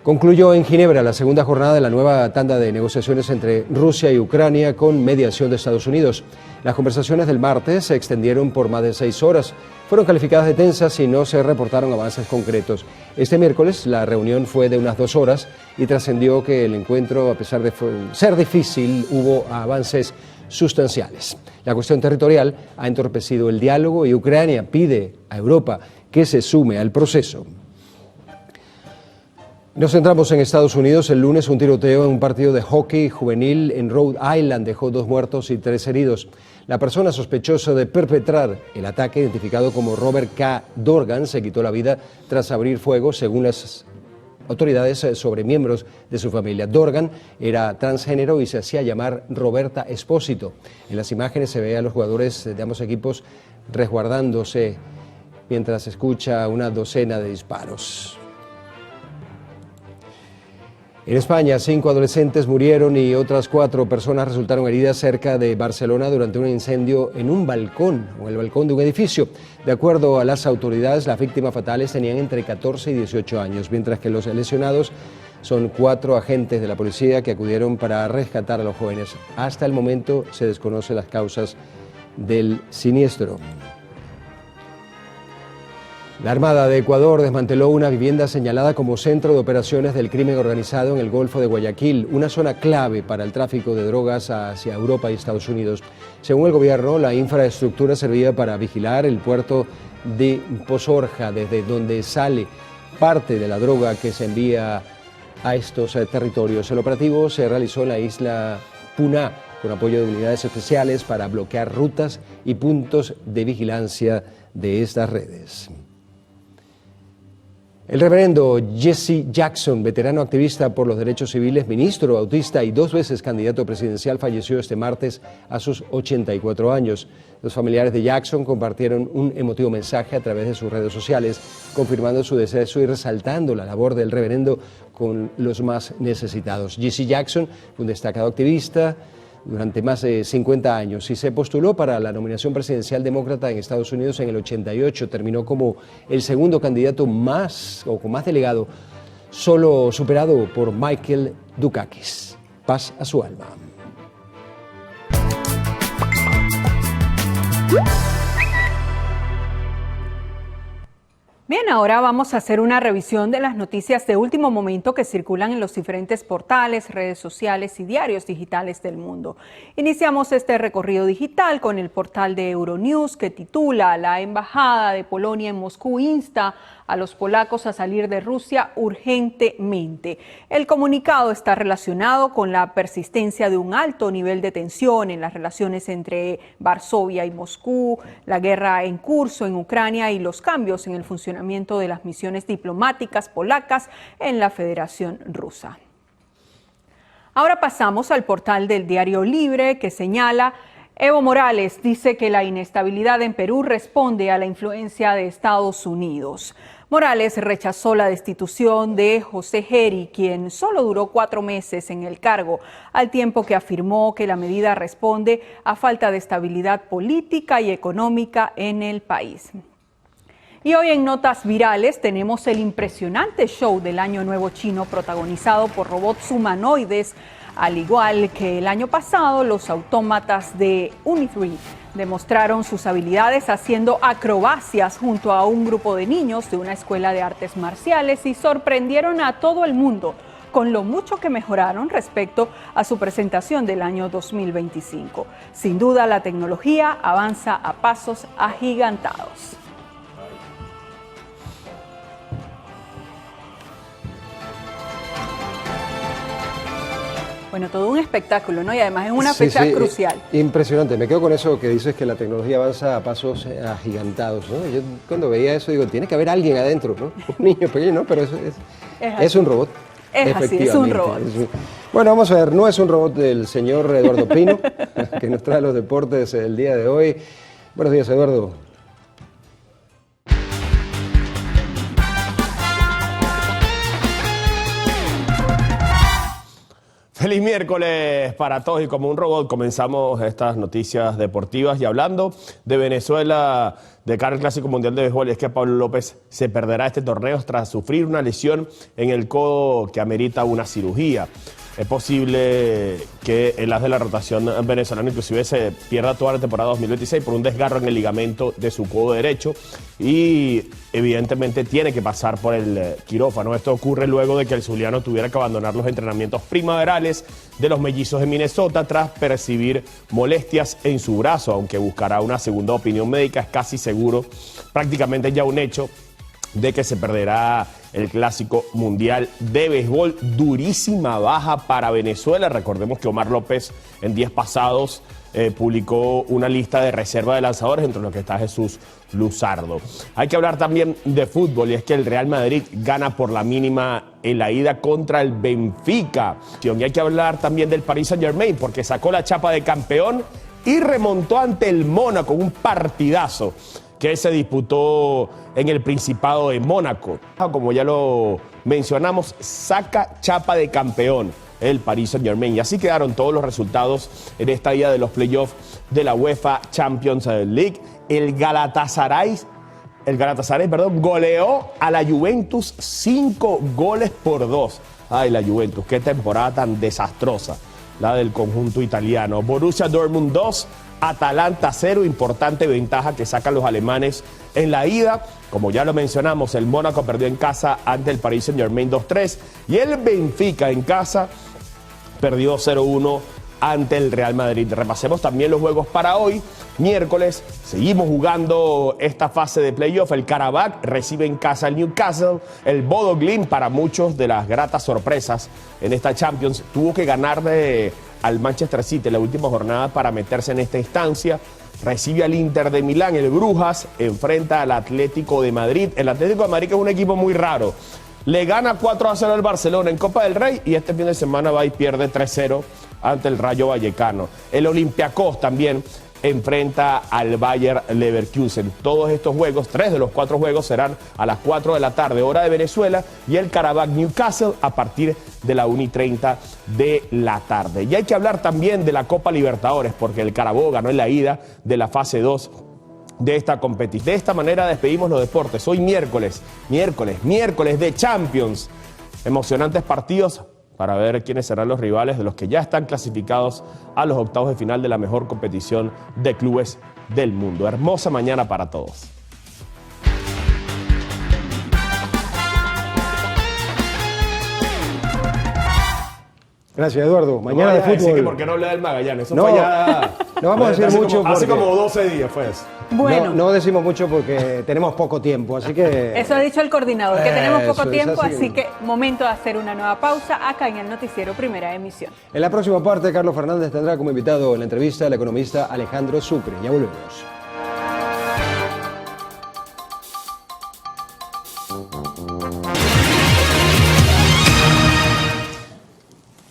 Concluyó en Ginebra la segunda jornada de la nueva tanda de negociaciones entre Rusia y Ucrania con mediación de Estados Unidos. Las conversaciones del martes se extendieron por más de 6 horas. Fueron calificadas de tensas y no se reportaron avances concretos. Este miércoles la reunión fue de unas 2 horas y trascendió que el encuentro, a pesar de ser difícil, hubo avances sustanciales. La cuestión territorial ha entorpecido el diálogo y Ucrania pide a Europa que se sume al proceso. Nos centramos en Estados Unidos. El lunes un tiroteo en un partido de hockey juvenil en Rhode Island dejó 2 muertos y 3 heridos. La persona sospechosa de perpetrar el ataque, identificado como Robert K. Dorgan, se quitó la vida tras abrir fuego, según las autoridades, sobre miembros de su familia. Dorgan era transgénero y se hacía llamar Roberta Espósito. En las imágenes se ve a los jugadores de ambos equipos resguardándose mientras escucha una docena de disparos. En España, 5 adolescentes murieron y otras 4 personas resultaron heridas cerca de Barcelona durante un incendio en un balcón, o el balcón de un edificio. De acuerdo a las autoridades, las víctimas fatales tenían entre 14 y 18 años, mientras que los lesionados son 4 agentes de la policía que acudieron para rescatar a los jóvenes. Hasta el momento se desconocen las causas del siniestro. La Armada de Ecuador desmanteló una vivienda señalada como centro de operaciones del crimen organizado en el Golfo de Guayaquil, una zona clave para el tráfico de drogas hacia Europa y Estados Unidos. Según el gobierno, la infraestructura servía para vigilar el puerto de Pozorja, desde donde sale parte de la droga que se envía a estos territorios. El operativo se realizó en la isla Puná, con apoyo de unidades especiales para bloquear rutas y puntos de vigilancia de estas redes. El reverendo Jesse Jackson, veterano activista por los derechos civiles, ministro, bautista y 2 veces candidato presidencial, falleció este martes a sus 84 años. Los familiares de Jackson compartieron un emotivo mensaje a través de sus redes sociales, confirmando su deceso y resaltando la labor del reverendo con los más necesitados. Jesse Jackson fue un destacado activista durante más de 50 años y se postuló para la nominación presidencial demócrata en Estados Unidos en el 88. Terminó como el segundo candidato con más delegado, solo superado por Michael Dukakis. Paz a su alma. Bien, ahora vamos a hacer una revisión de las noticias de último momento que circulan en los diferentes portales, redes sociales y diarios digitales del mundo. Iniciamos este recorrido digital con el portal de Euronews, que titula: La Embajada de Polonia en Moscú insta a los polacos a salir de Rusia urgentemente. El comunicado está relacionado con la persistencia de un alto nivel de tensión en las relaciones entre Varsovia y Moscú, la guerra en curso en Ucrania y los cambios en el funcionamiento de las misiones diplomáticas polacas en la Federación Rusa. Ahora pasamos al portal del Diario Libre, que señala: Evo Morales dice que la inestabilidad en Perú responde a la influencia de Estados Unidos. Morales rechazó la destitución de José Geri, quien solo duró 4 meses en el cargo, al tiempo que afirmó que la medida responde a falta de estabilidad política y económica en el país. Y hoy en Notas Virales tenemos el impresionante show del Año Nuevo chino protagonizado por robots humanoides. Al igual que el año pasado, los autómatas de Unitree demostraron sus habilidades haciendo acrobacias junto a un grupo de niños de una escuela de artes marciales y sorprendieron a todo el mundo con lo mucho que mejoraron respecto a su presentación del año 2025. Sin duda, la tecnología avanza a pasos agigantados. Bueno, todo un espectáculo, ¿no? Y además es una fecha crucial. Impresionante. Me quedo con eso que dices, que la tecnología avanza a pasos agigantados, ¿no? Yo cuando veía eso digo, tiene que haber alguien adentro, ¿no? Un niño pequeño, ¿no? Pero es un robot. Es así, es un robot. Bueno, vamos a ver, no es un robot del señor Eduardo Pino, que nos trae los deportes el día de hoy. Buenos días, Eduardo. Feliz miércoles para todos y como un robot comenzamos estas noticias deportivas y hablando de Venezuela de cara al Clásico Mundial de Béisbol. Es que Pablo López se perderá este torneo tras sufrir una lesión en el codo que amerita una cirugía. Es posible que el as de la rotación venezolana inclusive se pierda toda la temporada 2026 por un desgarro en el ligamento de su codo derecho y evidentemente tiene que pasar por el quirófano. Esto ocurre luego de que el zuliano tuviera que abandonar los entrenamientos primaverales de los Mellizos de Minnesota tras percibir molestias en su brazo, aunque buscará una segunda opinión médica. Es casi seguro, prácticamente ya un hecho, de que se perderá el Clásico Mundial de Béisbol. Durísima baja para Venezuela. Recordemos que Omar López en días pasados publicó una lista de reserva de lanzadores, entre los que está Jesús Luzardo. Hay que hablar también de fútbol, y es que el Real Madrid gana por la mínima en la ida contra el Benfica. Y hay que hablar también del Paris Saint-Germain, porque sacó la chapa de campeón y remontó ante el Mónaco, un partidazo que se disputó en el Principado de Mónaco. Como ya lo mencionamos, saca chapa de campeón el Paris Saint-Germain. Y así quedaron todos los resultados en esta ida de los playoffs de la UEFA Champions League. El Galatasaray, goleó a la Juventus 5-2. Ay, la Juventus, qué temporada tan desastrosa la del conjunto italiano. Borussia Dortmund 2, Atalanta 0, importante ventaja que sacan los alemanes en la ida. Como ya lo mencionamos, el Mónaco perdió en casa ante el Paris Saint-Germain 2-3 y el Benfica en casa perdió 0-1 ante el Real Madrid. Repasemos también los juegos para hoy, miércoles. Seguimos jugando esta fase de playoff. El Karabakh recibe en casa al Newcastle. El Bodo Glimt, para muchos de las gratas sorpresas en esta Champions, tuvo que ganar al Manchester City en la última jornada para meterse en esta instancia. Recibe al Inter de Milán. El Brujas enfrenta al Atlético de Madrid. El Atlético de Madrid, que es un equipo muy raro, le gana 4-0 al Barcelona en Copa del Rey y este fin de semana va y pierde 3-0 ante el Rayo Vallecano. El Olympiacos también enfrenta al Bayer Leverkusen. Todos estos juegos, 3 de los 4 juegos, serán a las 4 de la tarde, hora de Venezuela, y el Karabakh Newcastle a partir de la 1:30 de la tarde. Y hay que hablar también de la Copa Libertadores, porque el Carabobo ganó en la ida de la fase 2 de esta competición. De esta manera despedimos los deportes. Hoy miércoles de Champions. Emocionantes partidos para ver quiénes serán los rivales de los que ya están clasificados a los octavos de final de la mejor competición de clubes del mundo. Hermosa mañana para todos. Gracias, Eduardo. Mañana de fútbol. Que ¿por qué no habla del Magallanes? Eso no, fue ya... no vamos a decir mucho. Hace como 12 días fue eso. Bueno. No decimos mucho porque tenemos poco tiempo, así que... Eso ha dicho el coordinador, que tenemos poco tiempo, así que momento de hacer una nueva pausa acá en el noticiero Primera Emisión. En la próxima parte, Carlos Fernández tendrá como invitado en la entrevista al economista Alejandro Sucre. Ya volvemos.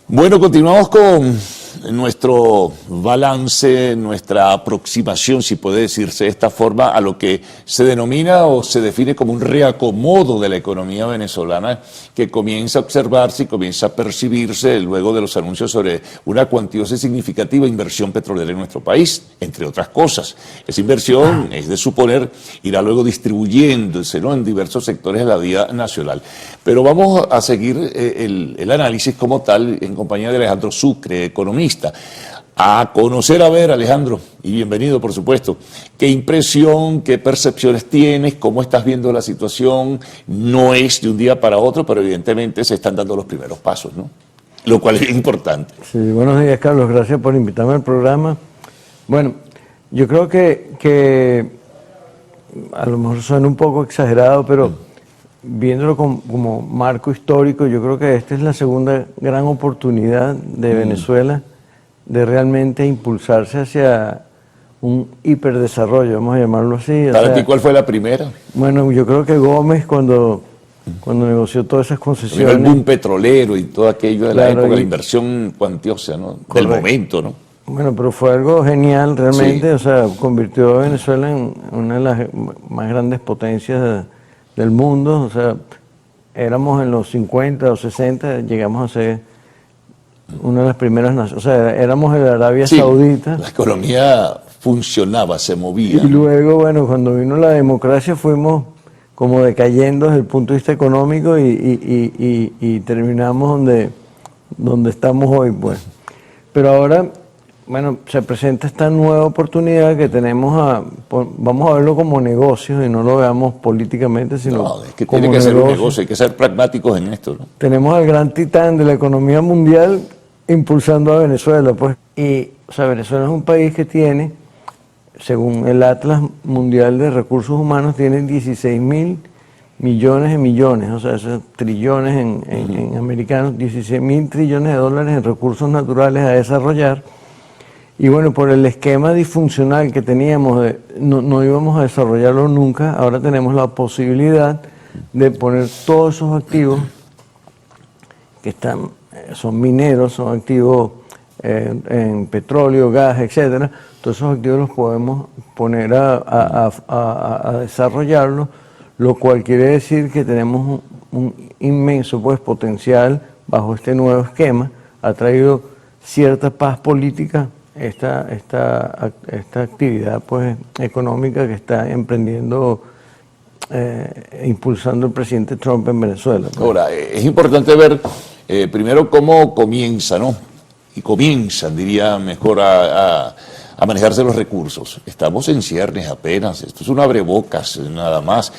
Bueno, continuamos con nuestro balance, nuestra aproximación, si puede decirse de esta forma, a lo que se denomina o se define como un reacomodo de la economía venezolana que comienza a observarse y comienza a percibirse luego de los anuncios sobre una cuantiosa y significativa inversión petrolera en nuestro país, entre otras cosas. Esa inversión, es de suponer, irá luego distribuyéndose, ¿no?, en diversos sectores de la vida nacional. Pero vamos a seguir el análisis como tal en compañía de Alejandro Sucre, economista. A conocer, a ver, Alejandro, y bienvenido, por supuesto. ¿Qué impresión, qué percepciones tienes? ¿Cómo estás viendo la situación? No es de un día para otro, pero evidentemente se están dando los primeros pasos, ¿no? Lo cual es importante. Sí, buenos días, Carlos. Gracias por invitarme al programa. Bueno, yo creo que a lo mejor suena un poco exagerado, pero viéndolo como marco histórico, yo creo que esta es la segunda gran oportunidad de Venezuela de realmente impulsarse hacia un hiperdesarrollo, vamos a llamarlo así. ¿Para ti cuál fue la primera? Bueno, yo creo que Gómez cuando negoció todas esas concesiones. El boom petrolero y todo aquello de la época, la inversión cuantiosa, ¿no? Del momento, ¿no? Bueno, pero fue algo genial realmente, sí. O sea, convirtió a Venezuela en una de las más grandes potencias del mundo. O sea, éramos en los 50 o 60, llegamos a ser una de las primeras naciones, o sea, éramos el Arabia Sí, Saudita. la economía funcionaba, se movía. Y luego, bueno, cuando vino la democracia fuimos como decayendo desde el punto de vista económico y terminamos donde estamos hoy, pues. Pero ahora, bueno, se presenta esta nueva oportunidad que tenemos vamos a verlo como negocio y no lo veamos políticamente, sino No, es que como tiene que ser un negocio, hay que ser pragmáticos en esto, ¿no? Tenemos al gran titán de la economía mundial impulsando a Venezuela, pues. Y, o sea, Venezuela es un país que tiene, según el Atlas Mundial de Recursos Humanos, tiene 16.000 millones de millones, o sea, esos trillones en americanos, 16.000 trillones de dólares en recursos naturales a desarrollar. Y bueno, por el esquema disfuncional que teníamos, no íbamos a desarrollarlo nunca, ahora tenemos la posibilidad de poner todos esos activos que son mineros, son activos en petróleo, gas, etcétera. Todos esos activos los podemos poner a desarrollarlos, lo cual quiere decir que tenemos un inmenso potencial bajo este nuevo esquema. Ha traído cierta paz política esta actividad económica que está emprendiendo, impulsando el presidente Trump en Venezuela. Ahora, es importante ver primero cómo comienza, ¿no? Y comienzan, diría mejor, a manejarse los recursos. Estamos en ciernes apenas, esto es un abrebocas nada más.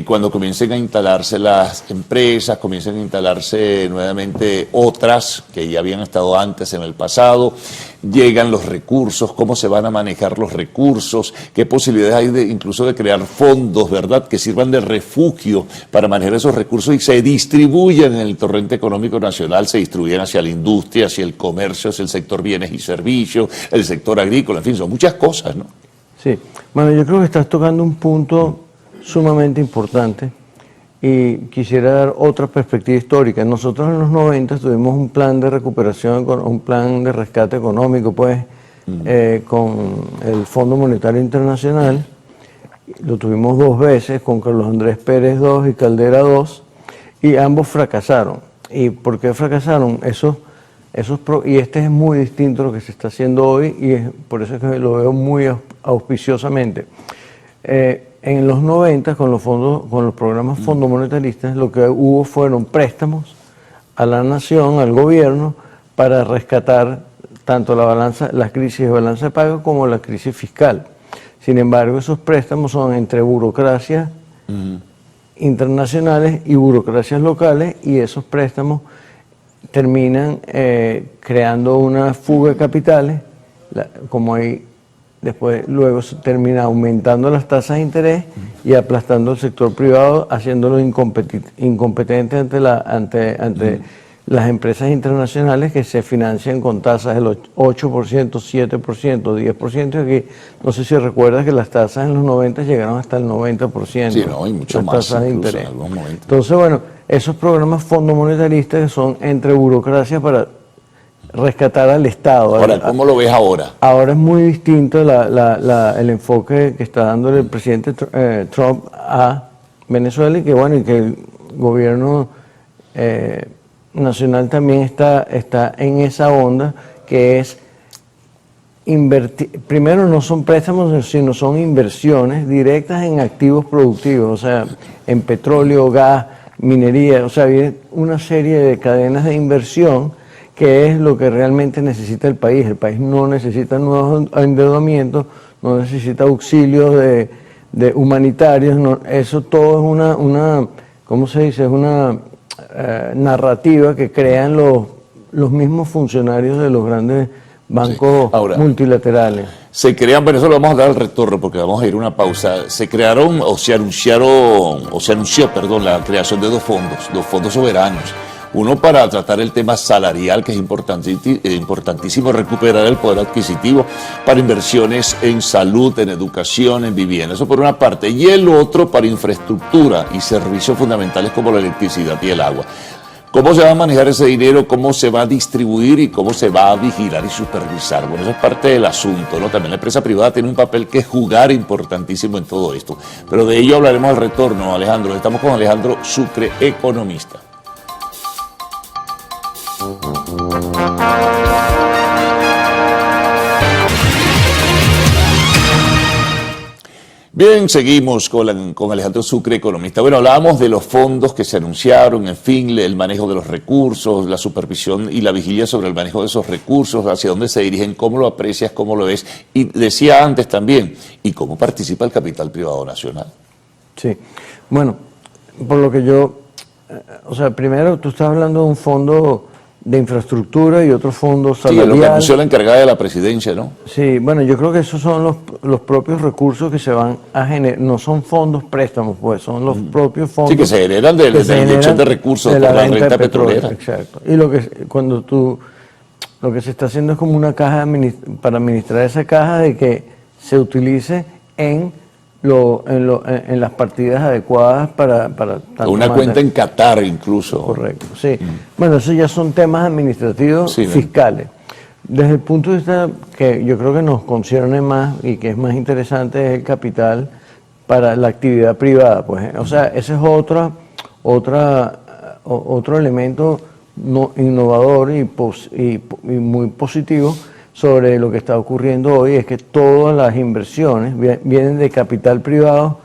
Cuando comiencen a instalarse las empresas, comiencen a instalarse nuevamente otras que ya habían estado antes en el pasado, llegan los recursos, cómo se van a manejar los recursos, qué posibilidades hay incluso de crear fondos, ¿verdad?, que sirvan de refugio para manejar esos recursos y se distribuyan en el torrente económico nacional, se distribuyen hacia la industria, hacia el comercio, hacia el sector bienes y servicios, el sector agrícola, en fin, son muchas cosas, ¿no? Sí, bueno, yo creo que estás tocando un punto sumamente importante y quisiera dar otra perspectiva histórica. Nosotros en los 90 tuvimos un plan de recuperación, un plan de rescate económico, con el Fondo Monetario Internacional. Lo tuvimos 2 veces, con Carlos Andrés Pérez 2 y Caldera 2, y ambos fracasaron. ¿Y por qué fracasaron? Y este es muy distinto a lo que se está haciendo hoy, y por eso es que lo veo muy auspiciosamente. En los 90, con los programas fondomonetaristas, lo que hubo fueron préstamos a la nación, al gobierno, para rescatar tanto la crisis de balanza de pago como la crisis fiscal. Sin embargo, esos préstamos son entre burocracias internacionales y burocracias locales, y esos préstamos terminan creando una fuga de capitales, luego se termina aumentando las tasas de interés y aplastando el sector privado, haciéndolo incompetente ante las empresas internacionales que se financian con tasas del 8%, 7%, 10%. Aquí, no sé si recuerdas que las tasas en los 90 llegaron hasta el 90%. Sí, no, y mucho más tasas de incluso interés. en algún momento. Entonces, bueno, esos programas fondomonetaristas que son entre burocracias para rescatar al Estado. Ahora, ¿cómo lo ves ahora? Ahora es muy distinto el enfoque que está dándole el presidente Trump a Venezuela, y que el gobierno nacional también está en esa onda, que es invertir. Primero, no son préstamos, sino son inversiones directas en activos productivos, o sea, en petróleo, gas, minería, o sea, viene una serie de cadenas de inversión, que es lo que realmente necesita el país. El país no necesita nuevos endeudamientos, no necesita auxilios de humanitarios, eso todo es una ¿cómo se dice? Es una narrativa que crean los mismos funcionarios de los grandes bancos multilaterales. Se crean, Venezuela, vamos a dar el retorno porque vamos a ir a una pausa. Se crearon se anunció, la creación de dos fondos soberanos. Uno para tratar el tema salarial, que es importantísimo recuperar el poder adquisitivo, para inversiones en salud, en educación, en vivienda, eso por una parte, y el otro para infraestructura y servicios fundamentales como la electricidad y el agua. ¿Cómo se va a manejar ese dinero? ¿Cómo se va a distribuir? ¿Y cómo se va a vigilar y supervisar? Bueno, eso es parte del asunto, ¿no? También la empresa privada tiene un papel que jugar importantísimo en todo esto. Pero de ello hablaremos al retorno, Alejandro. Estamos con Alejandro Sucre, economista. Bien, seguimos con Alejandro Sucre, economista. Bueno, hablábamos de los fondos que se anunciaron, en fin, el manejo de los recursos, la supervisión y la vigilia sobre el manejo de esos recursos, hacia dónde se dirigen, cómo lo aprecias, cómo lo ves. Y decía antes también, ¿y cómo participa el capital privado nacional? Sí, bueno, por lo que yo, o sea, primero tú estás hablando de un fondo de infraestructura y otro fondo salarial. Sí, lo que anunció la encargada de la presidencia, ¿no? Sí, bueno, yo creo que esos son los propios recursos que se van a generar, no son fondos préstamos, pues, son los propios fondos. Sí, que se generan de la inyección de recursos por la renta petrolera. Exacto. Y lo que se está haciendo es como una caja para administrar esa caja de que se utilice en las partidas adecuadas para una cuenta en Qatar incluso. Correcto, sí. Bueno, eso ya son temas administrativos, sí, fiscales. Desde el punto de vista que yo creo que nos concierne más y que es más interesante es el capital para la actividad privada, pues. O sea, ese es otro elemento innovador y muy positivo sobre lo que está ocurriendo hoy, es que todas las inversiones vienen de capital privado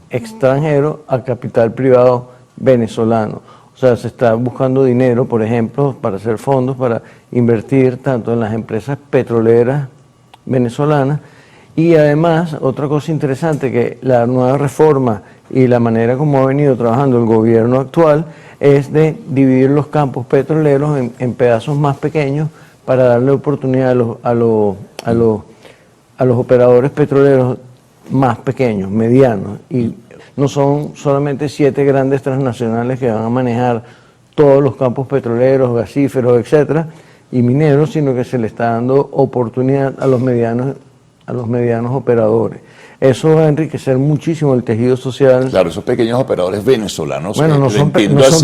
extranjero a capital privado venezolano. O sea, se está buscando dinero, por ejemplo, para hacer fondos, para invertir tanto en las empresas petroleras venezolanas, y además, otra cosa interesante, que la nueva reforma y la manera como ha venido trabajando el gobierno actual es de dividir los campos petroleros en pedazos más pequeños para darle oportunidad a los operadores petroleros más pequeños, medianos, y no son solamente 7 grandes transnacionales que van a manejar todos los campos petroleros, gasíferos, etcétera, y mineros, sino que se le está dando oportunidad a los medianos operadores. Eso va a enriquecer muchísimo el tejido social. Claro, esos pequeños operadores venezolanos. Bueno, no son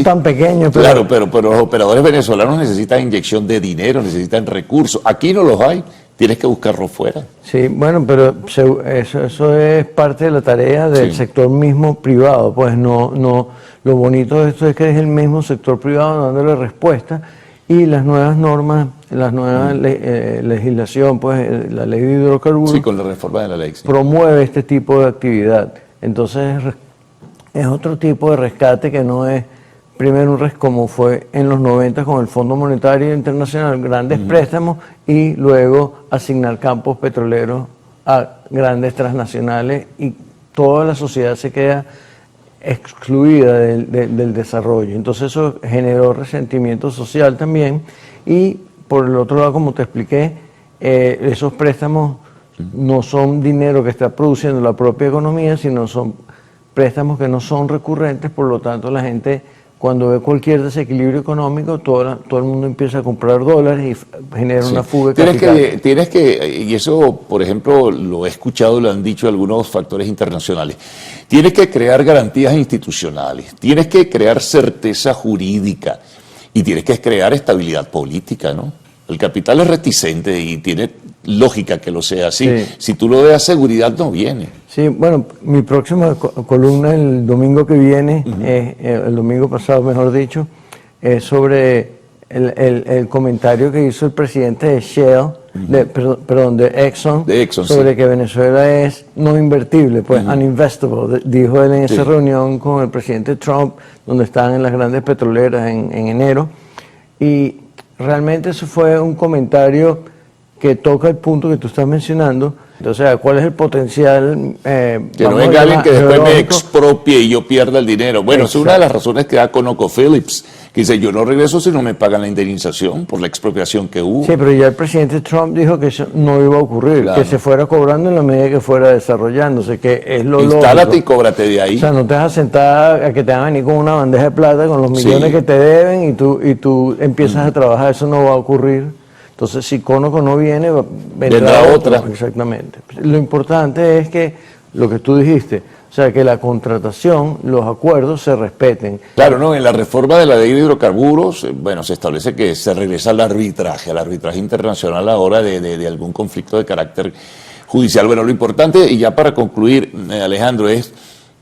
tan pequeños. Claro, pero los operadores venezolanos necesitan inyección de dinero, necesitan recursos. Aquí no los hay, tienes que buscarlo fuera. Sí, bueno, pero eso es parte de la tarea del sector mismo privado. Pues no, lo bonito de esto es que es el mismo sector privado dándole respuesta, y las nuevas normas, las nuevas legislación, pues la ley de hidrocarburos, sí, con la reforma de la ley, sí, promueve este tipo de actividad. Entonces es otro tipo de rescate que no es primero como fue en los 90 con el Fondo Monetario Internacional, grandes préstamos, y luego asignar campos petroleros a grandes transnacionales, y toda la sociedad se queda excluida del desarrollo. Entonces eso generó resentimiento social también, y por el otro lado, como te expliqué, esos préstamos no son dinero que está produciendo la propia economía, sino son préstamos que no son recurrentes, por lo tanto la gente, cuando ve cualquier desequilibrio económico, todo el mundo empieza a comprar dólares y genera una fuga de capital. Tienes que, y eso, por ejemplo, lo he escuchado, lo han dicho algunos factores internacionales, tienes que crear garantías institucionales, tienes que crear certeza jurídica y tienes que crear estabilidad política, ¿no? El capital es reticente y tiene lógica que lo sea así. Sí. Si tú lo das seguridad, no viene. Sí, bueno, mi próxima columna el domingo que viene, el domingo pasado mejor dicho, es sobre el comentario que hizo el presidente de Shell, de Exxon, sobre que Venezuela es no invertible, pues uninvestable, dijo él en esa reunión con el presidente Trump, donde estaban en las grandes petroleras en enero, y realmente eso fue un comentario que toca el punto que tú estás mencionando. O sea, ¿cuál es el potencial? Que no venga alguien que después me expropie y yo pierda el dinero. Bueno, es una de las razones que da ConocoPhillips, que dice, yo no regreso si no me pagan la indemnización por la expropiación que hubo. Sí, pero ya el presidente Trump dijo que eso no iba a ocurrir, que se fuera cobrando en la medida que fuera desarrollándose, que es lo lógico. Instálate y cóbrate de ahí. O sea, no te vas a sentar a que te van a venir con una bandeja de plata con los millones que te deben y tú empiezas a trabajar, eso no va a ocurrir. Entonces, si Conoco no viene, vendrá otra. Exactamente. Lo importante es que, lo que tú dijiste, o sea, que la contratación, los acuerdos se respeten. Claro, no, en la reforma de la ley de hidrocarburos, bueno, se establece que se regresa al arbitraje internacional ahora de algún conflicto de carácter judicial. Bueno, lo importante, y ya para concluir, Alejandro, es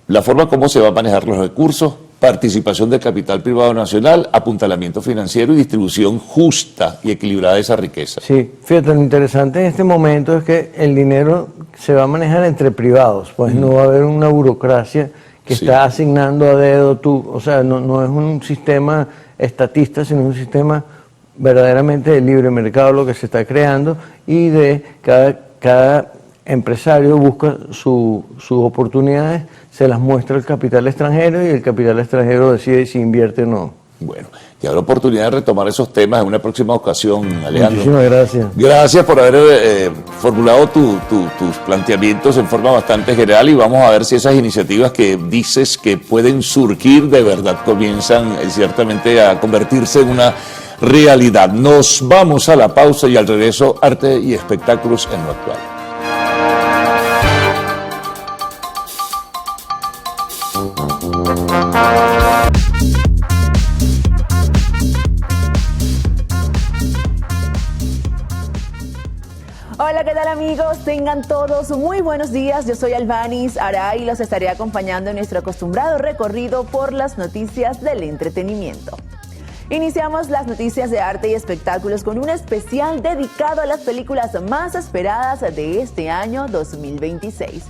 la forma como se va a manejar los recursos, participación del capital privado nacional, apuntalamiento financiero y distribución justa y equilibrada de esa riqueza. Sí, fíjate, lo interesante en este momento es que el dinero se va a manejar entre privados, pues no va a haber una burocracia que está asignando a dedo o sea, no es un sistema estatista, sino un sistema verdaderamente de libre mercado lo que se está creando, y de cada empresario busca sus oportunidades, se las muestra el capital extranjero y el capital extranjero decide si invierte o no. Bueno, y habrá oportunidad de retomar esos temas en una próxima ocasión, Alejandro. Muchísimas gracias. Gracias por haber formulado tus planteamientos en forma bastante general, y vamos a ver si esas iniciativas que dices que pueden surgir de verdad comienzan ciertamente a convertirse en una realidad. Nos vamos a la pausa y al regreso, arte y espectáculos en lo actual. Hola, ¿qué tal amigos? Tengan todos muy buenos días. Yo soy Alvanis Aray y los estaré acompañando en nuestro acostumbrado recorrido por las noticias del entretenimiento. Iniciamos las noticias de arte y espectáculos con un especial dedicado a las películas más esperadas de este año 2026.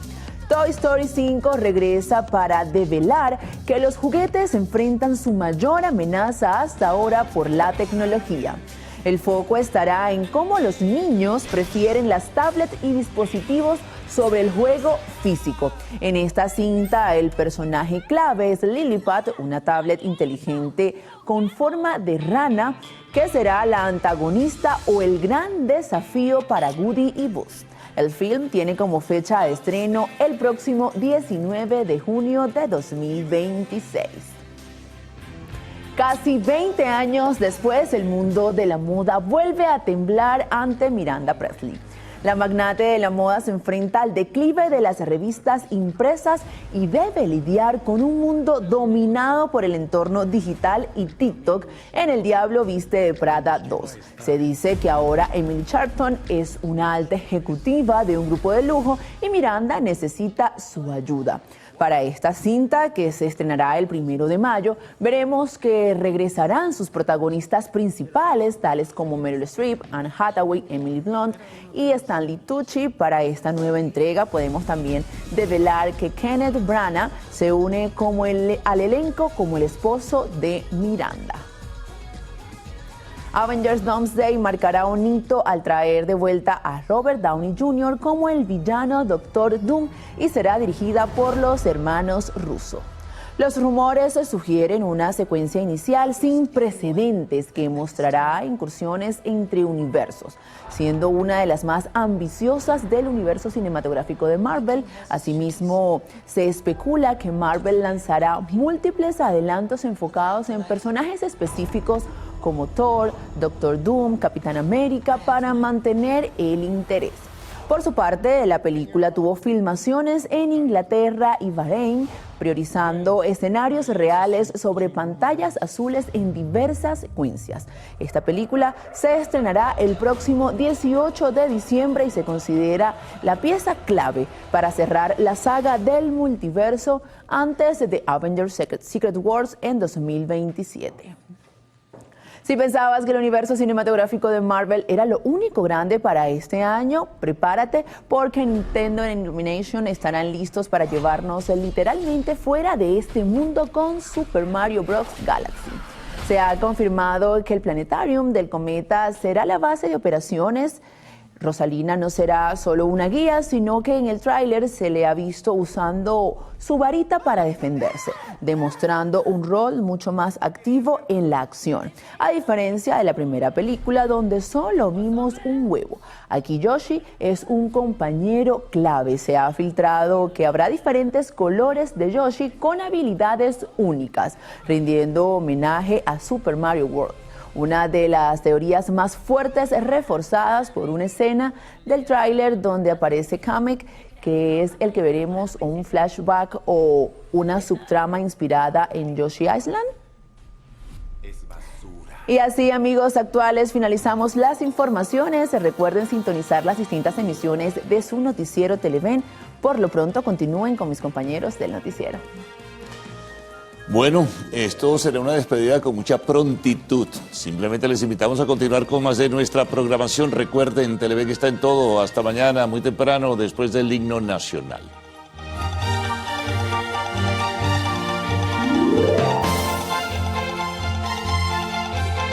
Toy Story 5 regresa para develar que los juguetes enfrentan su mayor amenaza hasta ahora por la tecnología. El foco estará en cómo los niños prefieren las tablets y dispositivos sobre el juego físico. En esta cinta, el personaje clave es Lilliput, una tablet inteligente con forma de rana que será la antagonista o el gran desafío para Woody y Buzz. El film tiene como fecha de estreno el próximo 19 de junio de 2026. Casi 20 años después, el mundo de la moda vuelve a temblar ante Miranda Presley. La magnate de la moda se enfrenta al declive de las revistas impresas y debe lidiar con un mundo dominado por el entorno digital y TikTok en El Diablo Viste de Prada 2. Se dice que ahora Emily Charlton es una alta ejecutiva de un grupo de lujo y Miranda necesita su ayuda. Para esta cinta, que se estrenará el 1 de mayo, veremos que regresarán sus protagonistas principales, tales como Meryl Streep, Anne Hathaway, Emily Blunt y Stanley Tucci. Para esta nueva entrega podemos también develar que Kenneth Branagh se une al elenco como el esposo de Miranda. Avengers Doomsday marcará un hito al traer de vuelta a Robert Downey Jr. como el villano Doctor Doom y será dirigida por los hermanos Russo. Los rumores sugieren una secuencia inicial sin precedentes que mostrará incursiones entre universos, siendo una de las más ambiciosas del universo cinematográfico de Marvel. Asimismo, se especula que Marvel lanzará múltiples adelantos enfocados en personajes específicos como Thor, Doctor Doom, Capitán América, para mantener el interés. Por su parte, la película tuvo filmaciones en Inglaterra y Bahrein, priorizando escenarios reales sobre pantallas azules en diversas secuencias. Esta película se estrenará el próximo 18 de diciembre y se considera la pieza clave para cerrar la saga del multiverso antes de Avengers Secret Wars en 2027. Si pensabas que el universo cinematográfico de Marvel era lo único grande para este año, prepárate porque Nintendo y Illumination estarán listos para llevarnos literalmente fuera de este mundo con Super Mario Bros. Galaxy. Se ha confirmado que el Planetarium del cometa será la base de operaciones. Rosalina no será solo una guía, sino que en el tráiler se le ha visto usando su varita para defenderse, demostrando un rol mucho más activo en la acción, a diferencia de la primera película donde solo vimos un huevo. Aquí Yoshi es un compañero clave. Se ha filtrado que habrá diferentes colores de Yoshi con habilidades únicas, rindiendo homenaje a Super Mario World. Una de las teorías más fuertes es reforzadas por una escena del tráiler donde aparece Kamek, que es el que veremos, o un flashback o una subtrama inspirada en Yoshi Island. Y así, amigos actuales, finalizamos las informaciones. Recuerden sintonizar las distintas emisiones de su noticiero Televen. Por lo pronto, continúen con mis compañeros del noticiero. Bueno, esto será una despedida con mucha prontitud. Simplemente les invitamos a continuar con más de nuestra programación. Recuerden, Televen está en todo. Hasta mañana, muy temprano, después del himno nacional.